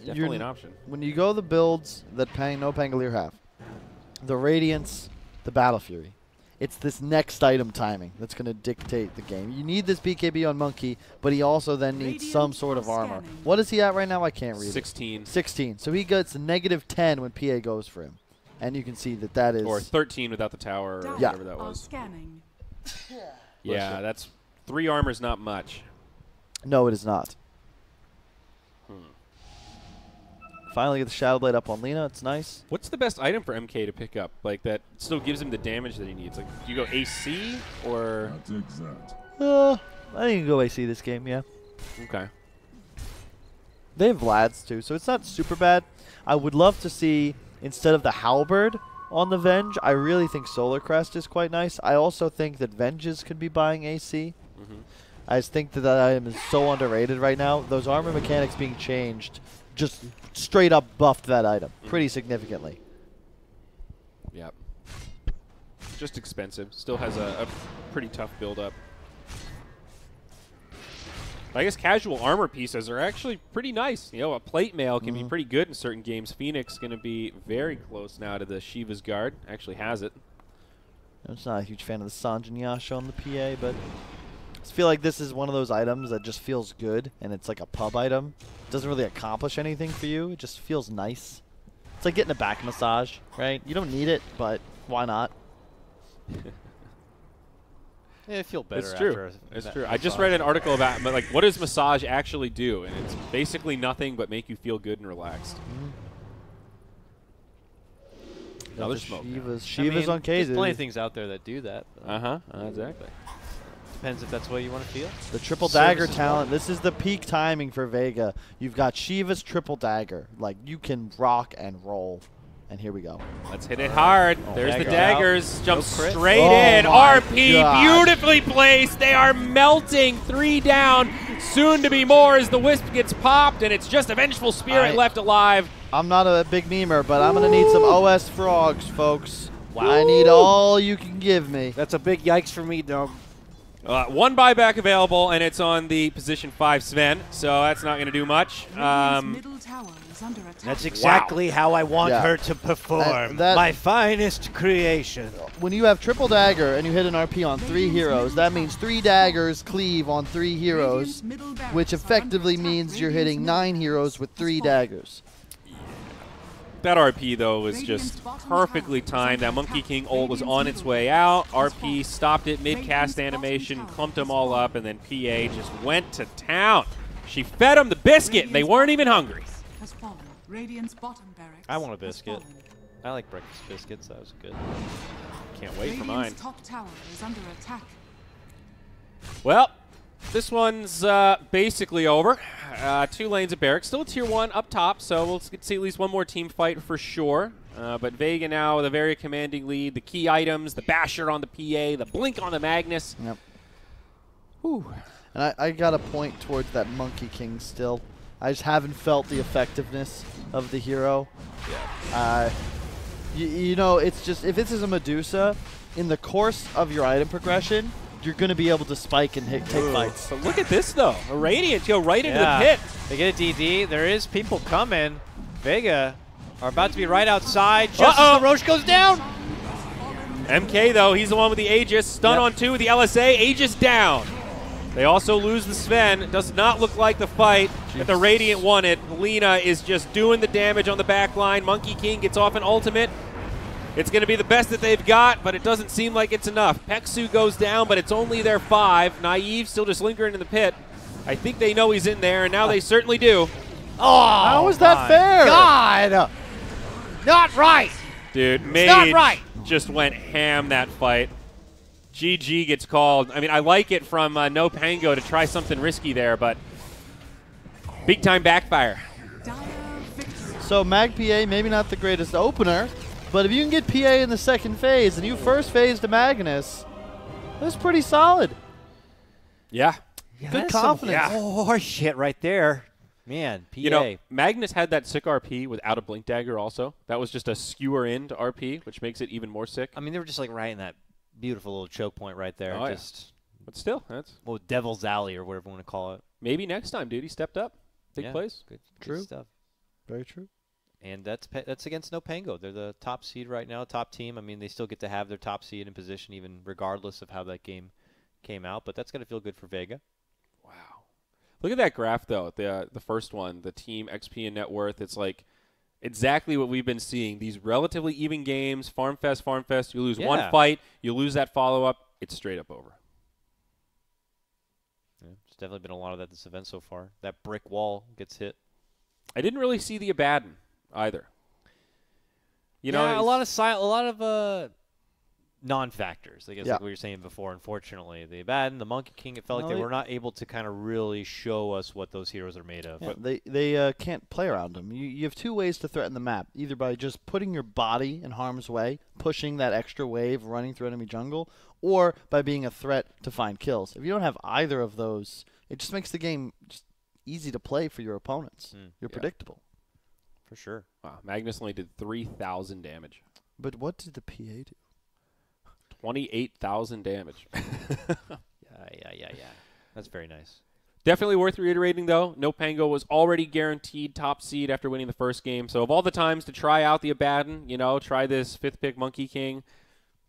Definitely an option. when you go the builds that NoPangolier have, the Radiance, the Battle Fury, it's this next item timing that's going to dictate the game. You need this BKB on Monkey, but he also then needs Radiant some sort of armor. scanning. What is he at right now? I can't read it. 16. 16. So he gets -10 when PA goes for him. And you can see that that is... Or 13 without the tower or Dire Yeah. whatever that are was. scanning. Yeah, that's 3 armor's not much. No, it is not. Hmm. Finally get the Shadow Blade up on Lena. It's nice. What's the best item for MK to pick up? Like that still gives him the damage that he needs. Like, do you go AC or? That exact. I think you can go AC this game, yeah. Okay. They have Vlads too, so it's not super bad. I would love to see, instead of the Halberd on the Venge, I really think Solar Crest is quite nice. I also think that Venges could be buying AC. Mm-hmm. I just think that that item is so underrated right now. Those armor mechanics being changed just straight up buffed that item pretty significantly. Yep. Just expensive. Still has a pretty tough build up. I guess casual armor pieces are actually pretty nice. You know, a plate mail can be pretty good in certain games. Phoenix going to be very close now to the Shiva's Guard. Actually has it. I'm just not a huge fan of the Sanjin Yasha on the PA, but I just feel like this is one of those items that just feels good, and it's like a pub item. It doesn't really accomplish anything for you. It just feels nice. It's like getting a back massage, right? You don't need it, but why not? Yeah, I feel better. It's true. After It's that true. I just massage. read an article about like what does massage actually do, and it's basically nothing but make you feel good and relaxed. Another The smoke. Shiva's on There's K's. plenty of things out there that do that. Exactly. Depends if that's what you want to feel. The triple dagger Services talent. This is the peak timing for Vega. You've got Shiva's triple dagger. Like, you can rock and roll. And here we go. Let's hit it hard. There's the dagger daggers. out. Jump No crit. straight Oh in. my RP gosh. beautifully placed. They are melting. 3 down. Soon to be more as the Wisp gets popped, and it's just a Vengeful Spirit left alive. I'm not a big memer, but I'm going to need some OS frogs, folks. Wow. I need all you can give me. That's a big yikes for me, dog. 1 buyback available, and it's on the position 5 Sven, so that's not going to do much. Radiant's middle tower is under attack. That's exactly how I want Yeah. her to perform. That- My finest creation. When you have triple dagger and you hit an RP on 3 heroes, that means 3 daggers cleave on 3 heroes, Radiant's middle barracks which are under effectively attack. means you're Radiant's hitting middle 9 barracks heroes with has 3 fallen. daggers. That RP, though, was Radiant's just bottom perfectly tower is timed. That under Monkey attack. King ult was Radiant's on its middle way barracks out. has RP fallen. stopped it mid-cast Radiant's animation, bottom clumped tower them has all fallen. up, and then PA just went to town. She fed them the biscuit, and they Radiant's weren't even bottom hungry. barracks has fallen. Radiant's bottom barracks I want a has biscuit. fallen. I like breakfast biscuits. That was good. Can't wait for mine. Radiant's top tower is under attack. Well, this one's basically over. 2 lanes of barracks. Still a tier 1 up top, so we'll see at least one more team fight for sure. But Vega now with a very commanding lead. The key items, the Basher on the PA, the Blink on the Magnus. Yep. Whew. And I got to point towards that Monkey King still. I just haven't felt the effectiveness of the hero. Yeah. You know, it's just, if this is a Medusa, in the course of your item progression, you're going to be able to spike and take fights. But look at this, though. A Radiant go right into Yeah. the pit. They get a DD. There is people coming. Vega are about to be right outside just as the Roche goes down. MK, though, he's the one with the Aegis. Stun Yep. on 2 with the LSA. Aegis down. They also lose the Sven. Does not look like the fight that the Radiant wanted. Lena is just doing the damage on the back line. Monkey King gets off an ultimate. It's going to be the best that they've got, but it doesn't seem like it's enough. Peksu goes down, but it's only their 5. Naive still just lingering in the pit. I think they know he's in there, and now they certainly do. Oh, How is that fair? God! Not right! Dude, Mage not right. just went ham that fight. GG gets called. I mean, I like it from NoPango to try something risky there, but big time backfire. Dire victory. So Mag PA, maybe not the greatest opener, but if you can get PA in the second phase and you first phase to Magnus, that's pretty solid. Yeah. Yeah, Good that's confidence. Some horse shit right there. Man, PA. You know, Magnus had that sick RP without a Blink Dagger also. That was just a skewer in to RP, which makes it even more sick. I mean, they were just like right in that beautiful little choke point right there. Oh, yeah. Just But still, that's Well, Devil's Alley or whatever you want to call it. maybe next time, dude. He stepped up. Big Yeah, plays. Good True. stuff. Very true. And that's against NoPango. They're the top seed right now, top team. I mean, they still get to have their top seed in position, even regardless of how that game came out. But that's going to feel good for Vega. Wow. Look at that graph, though. The first one, the team XP and net worth. It's like exactly what we've been seeing. These relatively even games, farm fest. You lose one fight, you lose that follow-up. It's straight up over. Yeah, there's definitely been a lot of that this event so far. That brick wall gets hit. I didn't really see the Abaddon either. You know, a lot of non-factors. I guess Yeah. like we were saying before. Unfortunately, the Abaddon, the Monkey King, it felt No, like they they- were not able to kind of really show us what those heroes are made of. Yeah, they can't play around them. You have two ways to threaten the map, either by just putting your body in harm's way, pushing that extra wave, running through enemy jungle, or by being a threat to find kills. If you don't have either of those, it just makes the game just easy to play for your opponents. You're predictable. For sure. Wow, Magnus only did 3,000 damage. But what did the PA do? 28,000 damage. Yeah. That's very nice. Definitely worth reiterating, though. NoPango was already guaranteed top seed after winning the first game. So of all the times to try out the Abaddon, try this 5th pick Monkey King,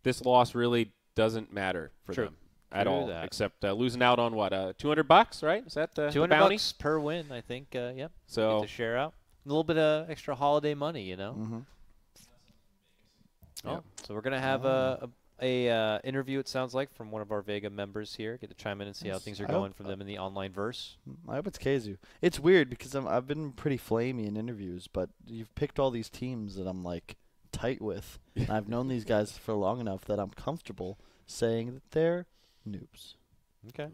this loss really doesn't matter for them at all. that. Except losing out on what, $200, right? Is that the bounty? $200 per win, I think. Yep. So Get to share out a little bit of extra holiday money, Mm-hmm. Yeah. So we're gonna have a interview. It sounds like from one of our Vega members here. Get to chime in and see how things are going from them in the online verse. I hope it's Kazu. It's weird because I've been pretty flamey in interviews, but you've picked all these teams that I'm like tight with. And I've known these guys for long enough that I'm comfortable saying that they're noobs. Okay.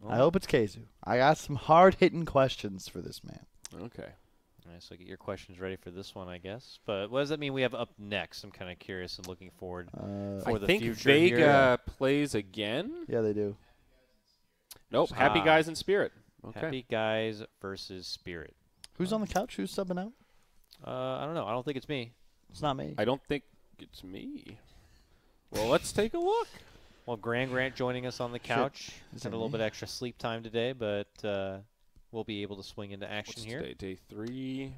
I hope it's Kazu. I got some hard-hitting questions for this man. Okay. All right, so get your questions ready for this one, I guess. But what does that mean we have up next? I'm kind of curious and looking forward for I the think future Vega here. plays again. Yeah, they do. Nope. Happy Guys in Spirit. Okay. Happy Guys versus Spirit. Who's on the couch? Who's subbing out? I don't know. I don't think it's me. It's not me. I don't think it's me. Well, let's take a look. Well, Grant joining us on the couch. Is Had it a little me? bit extra sleep time today, but we'll be able to swing into action What's here. today? Day 3.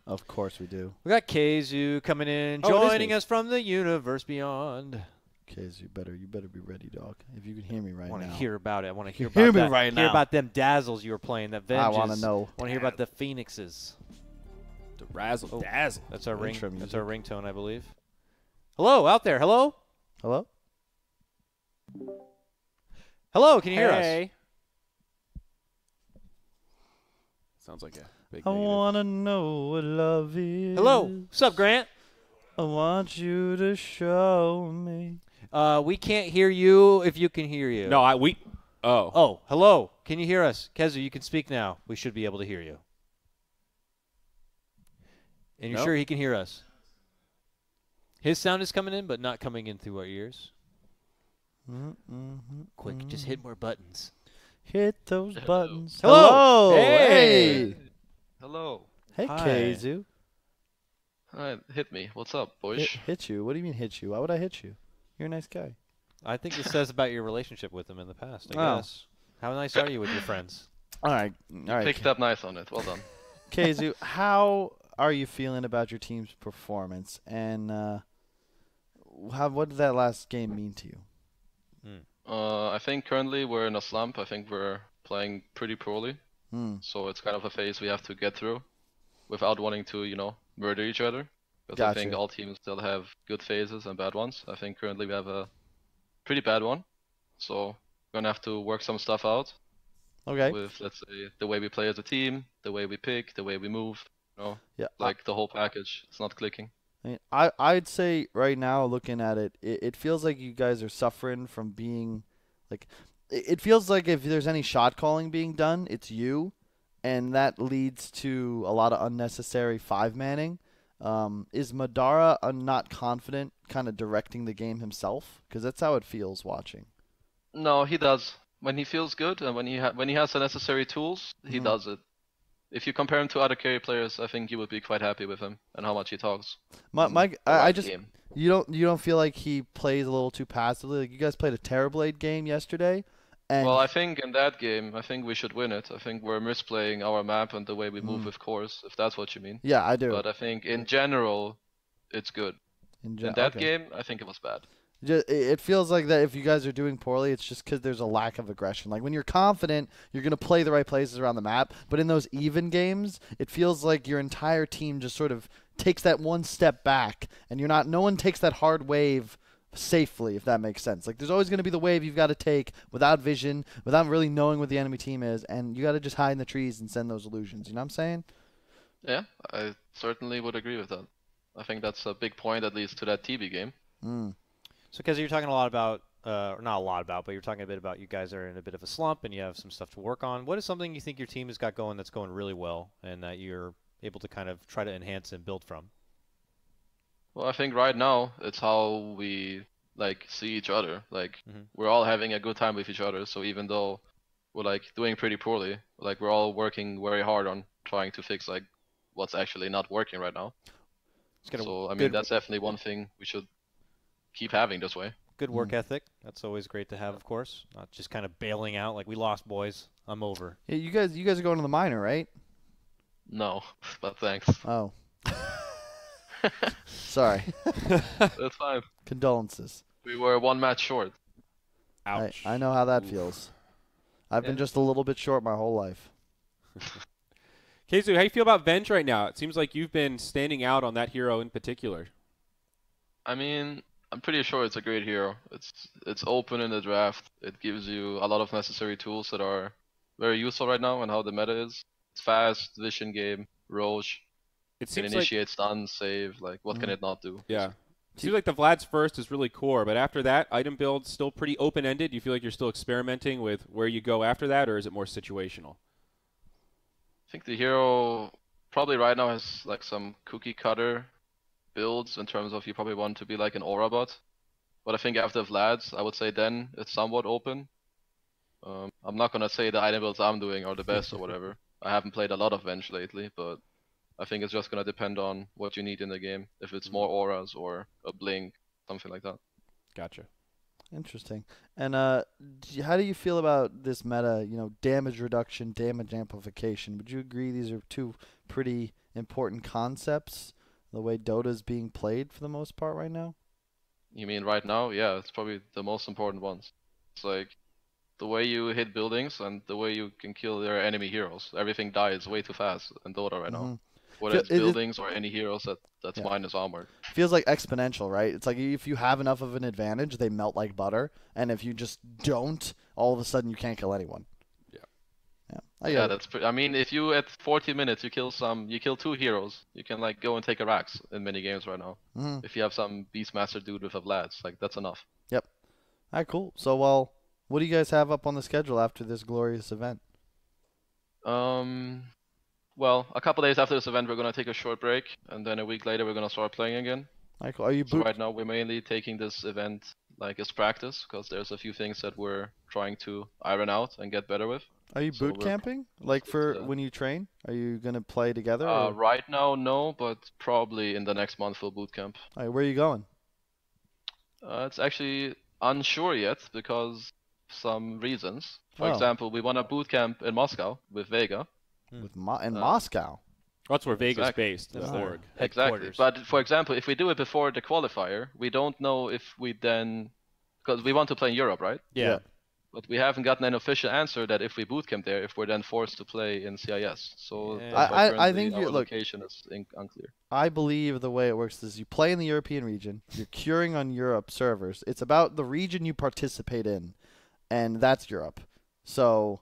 Of course we do. We got Kazu coming in, Oh, it is joining me. us from the universe beyond. Kazu, you better be ready, dog. If you can hear me right I want to now. hear about it. I want to hear Hear about me that. right Hear now. about them dazzles you were playing. That vengeance. I want to know. Want to hear about the phoenixes. The razzle dazzle. That's our ring. Intro That's our ringtone, I believe. Hello, out there. Hello. Hello? Hello. Can you hear us? Hey. Sounds like a big I negative. want to know what love is. Hello. What's up, Grant? I want you to show me. We can't hear you if you can hear you. No, Oh. Oh, hello. Can you hear us? Kezu, you can speak now. We should be able to hear you. And you're No. sure he can hear us? His sound is coming in, but not coming in through our ears. Quick, just hit more buttons. Hit those buttons. Hello. Hey. Hello. Hey, Hi. Kazu. Hit me. What's up, boys? Hit you? What do you mean hit you? Why would I hit you? You're a nice guy. I think this says about your relationship with him in the past, I Oh. guess. How nice are you with your friends? All right. Picked up nice on it. Well done. Kazu, how are you feeling about your team's performance? And what did that last game mean to you? I think currently we're in a slump. I think we're playing pretty poorly. So it's kind of a phase we have to get through without wanting to, murder each other. Because I think Gotcha. all teams still have good phases and bad ones. I think currently we have a pretty bad one. So we're going to have to work some stuff out Okay. with, let's say, the way we play as a team, the way we pick, the way we move. Yeah. Like the whole package. It's not clicking. I mean, I'd say right now, looking at it, it feels like you guys are suffering from being, like, it feels like if there's any shot calling being done, it's you, and that leads to a lot of unnecessary five-manning. Is Madara not confident kind of directing the game himself? Because that's how it feels watching. No, he does. When he feels good and when he has the necessary tools, he does it. If you compare him to other carry players, I think you would be quite happy with him and how much he talks. I just Game. you don't feel like he plays a little too passively. Like you guys played a Terrorblade game yesterday, And Well, I think in that game, I think we should win it. I think we're misplaying our map and the way we move with cores, if that's what you mean. yeah, I do. But I think in general, it's good. In that game, I think it was bad. It feels like that if you guys are doing poorly, it's just because there's a lack of aggression. Like when you're confident, you're going to play the right places around the map. But in those even games, it feels like your entire team just sort of takes that one step back, and no one takes that hard wave safely, if that makes sense. Like there's always going to be the wave you've got to take without vision, without really knowing what the enemy team is, and you got to just hide in the trees and send those illusions. You know what I'm saying? Yeah, I certainly would agree with that. I think that's a big point, at least to that TB game. So, Keza, you're talking a lot about, or not a lot about, but you're talking a bit about you guys are in a bit of a slump and you have some stuff to work on. What is something you think your team has got going that's going really well and that you're able to kind of try to enhance and build from? Well, I think right now it's how we like see each other. Like we're all having a good time with each other. So even though we're like doing pretty poorly, like we're all working very hard on trying to fix like what's actually not working right now. So I mean that's definitely one thing we should keep having this way. Good work ethic. That's always great to have, of course. Not just kind of bailing out like we lost, boys. I'm over. Yeah, you guys are going to the minor, right? No, but thanks. Oh. Sorry. That's fine. Condolences. We were one match short. Ouch. I know how that feels. I've been just a little bit short my whole life. Keizu, how do you feel about Venge right now? It seems like you've been standing out on that hero in particular. I mean, I'm pretty sure it's a great hero. It's open in the draft. It gives you a lot of necessary tools that are very useful right now and how the meta is. It's fast, vision game, Roche. It can seems initiate stun, save. Like, what can it not do? Yeah. It seems like the Vlad's first is really core, but after that, item build's still pretty open-ended. Do you feel like you're still experimenting with where you go after that, or is it more situational? I think the hero probably right now has like some cookie cutter builds in terms of you probably want to be like an aura bot. But I think after Vlad's, I would say then it's somewhat open. I'm not going to say the item builds I'm doing are the best or whatever. I haven't played a lot of Venge lately, but I think it's just going to depend on what you need in the game. If it's more auras or a blink, something like that. Gotcha. Interesting. And how do you feel about this meta, damage reduction, damage amplification? Would you agree these are two pretty important concepts, the way Dota's being played for the most part right now? You mean right now? Yeah, it's probably the most important ones. It's like the way you hit buildings and the way you can kill their enemy heroes. Everything dies way too fast in Dota right now. Whether it's buildings or any heroes that's minus armor. Feels like exponential, right? It's like if you have enough of an advantage, they melt like butter. And if you just don't, all of a sudden you can't kill anyone. Yeah, that's I mean, if you at 40 minutes you kill 2 heroes, you can like go and take a Rax in many games right now. If you have some Beastmaster dude with a Vlad's, like that's enough. Yep. All right, cool. So, well, what do you guys have up on the schedule after this glorious event? Well, a couple days after this event, we're gonna take a short break, and then a week later we're gonna start playing again. All right, cool. Are you so right now we're mainly taking this event like as practice, because there's a few things that we're trying to iron out and get better with. Are you boot camping? Like for when you train? Are you gonna play together? Right now, no, but probably in the next month we'll boot camp. All right, where are you going? It's actually unsure yet because some reasons. For example, we want a boot camp in Moscow with Vega. Moscow? That's where Vega's based. Org. Exactly. But for example, if we do it before the qualifier, we don't know if we then, because we want to play in Europe, right? Yeah. But we haven't gotten an official answer that if we bootcamp there, if we're then forced to play in CIS. So I think our location is unclear. I believe the way it works is you play in the European region, you're queuing on Europe servers. It's about the region you participate in, and that's Europe. So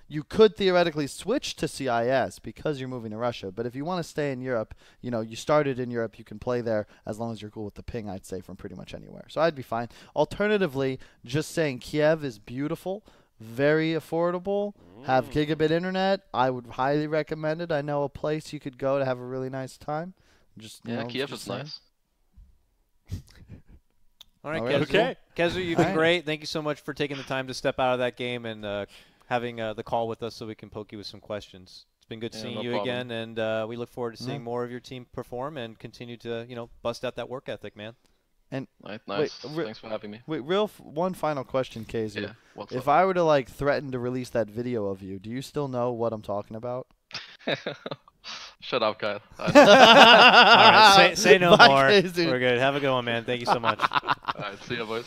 you could theoretically switch to CIS because you're moving to Russia. But if you want to stay in Europe, you started in Europe, you can play there as long as you're cool with the ping, I'd say, from pretty much anywhere. So I'd be fine. Alternatively, just saying Kiev is beautiful, very affordable, have gigabit internet. I would highly recommend it. I know a place you could go to have a really nice time. Kiev is nice. All right, Kezu. Okay. Kezu, you've been great. Thank you so much for taking the time to step out of that game and having the call with us so we can poke you with some questions. It's been good seeing you again, and we look forward to seeing more of your team perform and continue to, bust out that work ethic, man. And Nice. Thanks for having me. Wait, one final question, KZ. Yeah. What's If up? I were to like threaten to release that video of you, do you still know what I'm talking about? Shut up, Kyle. All right, say no Bye, more. KZ. We're good. Have a good one, man. Thank you so much. All right, see you, boys.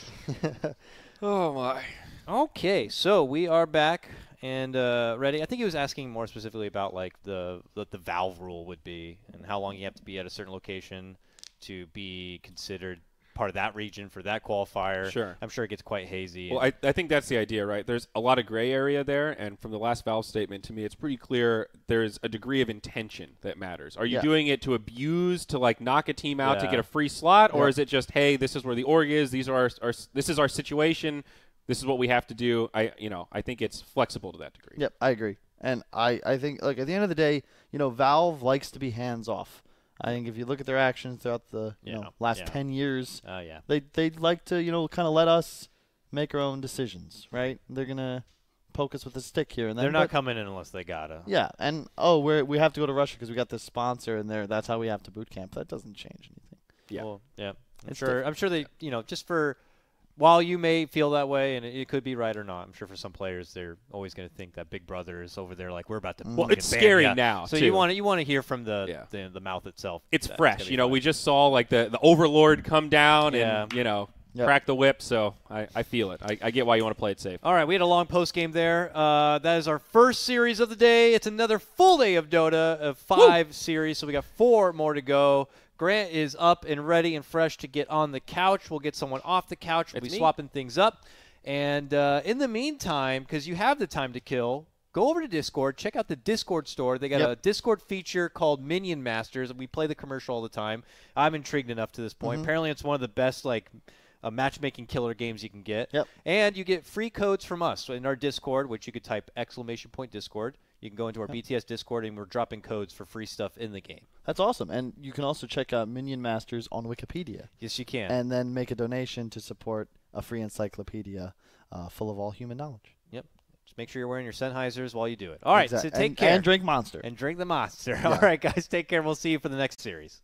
Oh my. Okay, so we are back and ready. I think he was asking more specifically about like the Valve rule would be and how long you have to be at a certain location to be considered part of that region for that qualifier. Sure. I'm sure it gets quite hazy. Well, I think that's the idea, right? There's a lot of gray area there, and from the last Valve statement, to me, it's pretty clear there's a degree of intention that matters. Are you doing it to abuse, to like knock a team out to get a free slot, or is it just, hey, this is where the org is, these are this is our situation, this is what we have to do? I think it's flexible to that degree. Yep, I agree. And I think, like, at the end of the day, Valve likes to be hands-off. I think if you look at their actions throughout the last 10 years, they'd like to, kind of let us make our own decisions, right? They're going to poke us with a stick here and then. They're not coming in unless they gotta. Yeah, and, we have to go to Russia because we got this sponsor, and that's how we have to boot camp. That doesn't change anything. Yeah. Well, yeah. I'm It's sure they, just for, while you may feel that way, and it could be right or not, I'm sure for some players they're always going to think that Big Brother is over there, like we're about to. Well, it's scary now. So too. you want to hear from the mouth itself. It's fresh. We just saw like the Overlord come down and crack the whip. So I feel it. I get why you want to play it safe. All right, we had a long post game there. That is our first series of the day. It's another full day of Dota, of 5 series. So we got 4 more to go. Grant is up and ready and fresh to get on the couch. We'll get someone off the couch. We'll be swapping things up. And in the meantime, because you have the time to kill, go over to Discord. Check out the Discord store. They got a Discord feature called Minion Masters. We play the commercial all the time. I'm intrigued enough to this point. Apparently, it's one of the best matchmaking killer games you can get. Yep. And you get free codes from us in our Discord, which you could type !Discord. You can go into our BTS Discord, and we're dropping codes for free stuff in the game. That's awesome. And you can also check out Minion Masters on Wikipedia. Yes, you can. And then make a donation to support a free encyclopedia full of all human knowledge. Yep. Just make sure you're wearing your Sennheisers while you do it. All right, so take care. And drink Monster. And drink the Monster. All right, guys, take care, and we'll see you for the next series.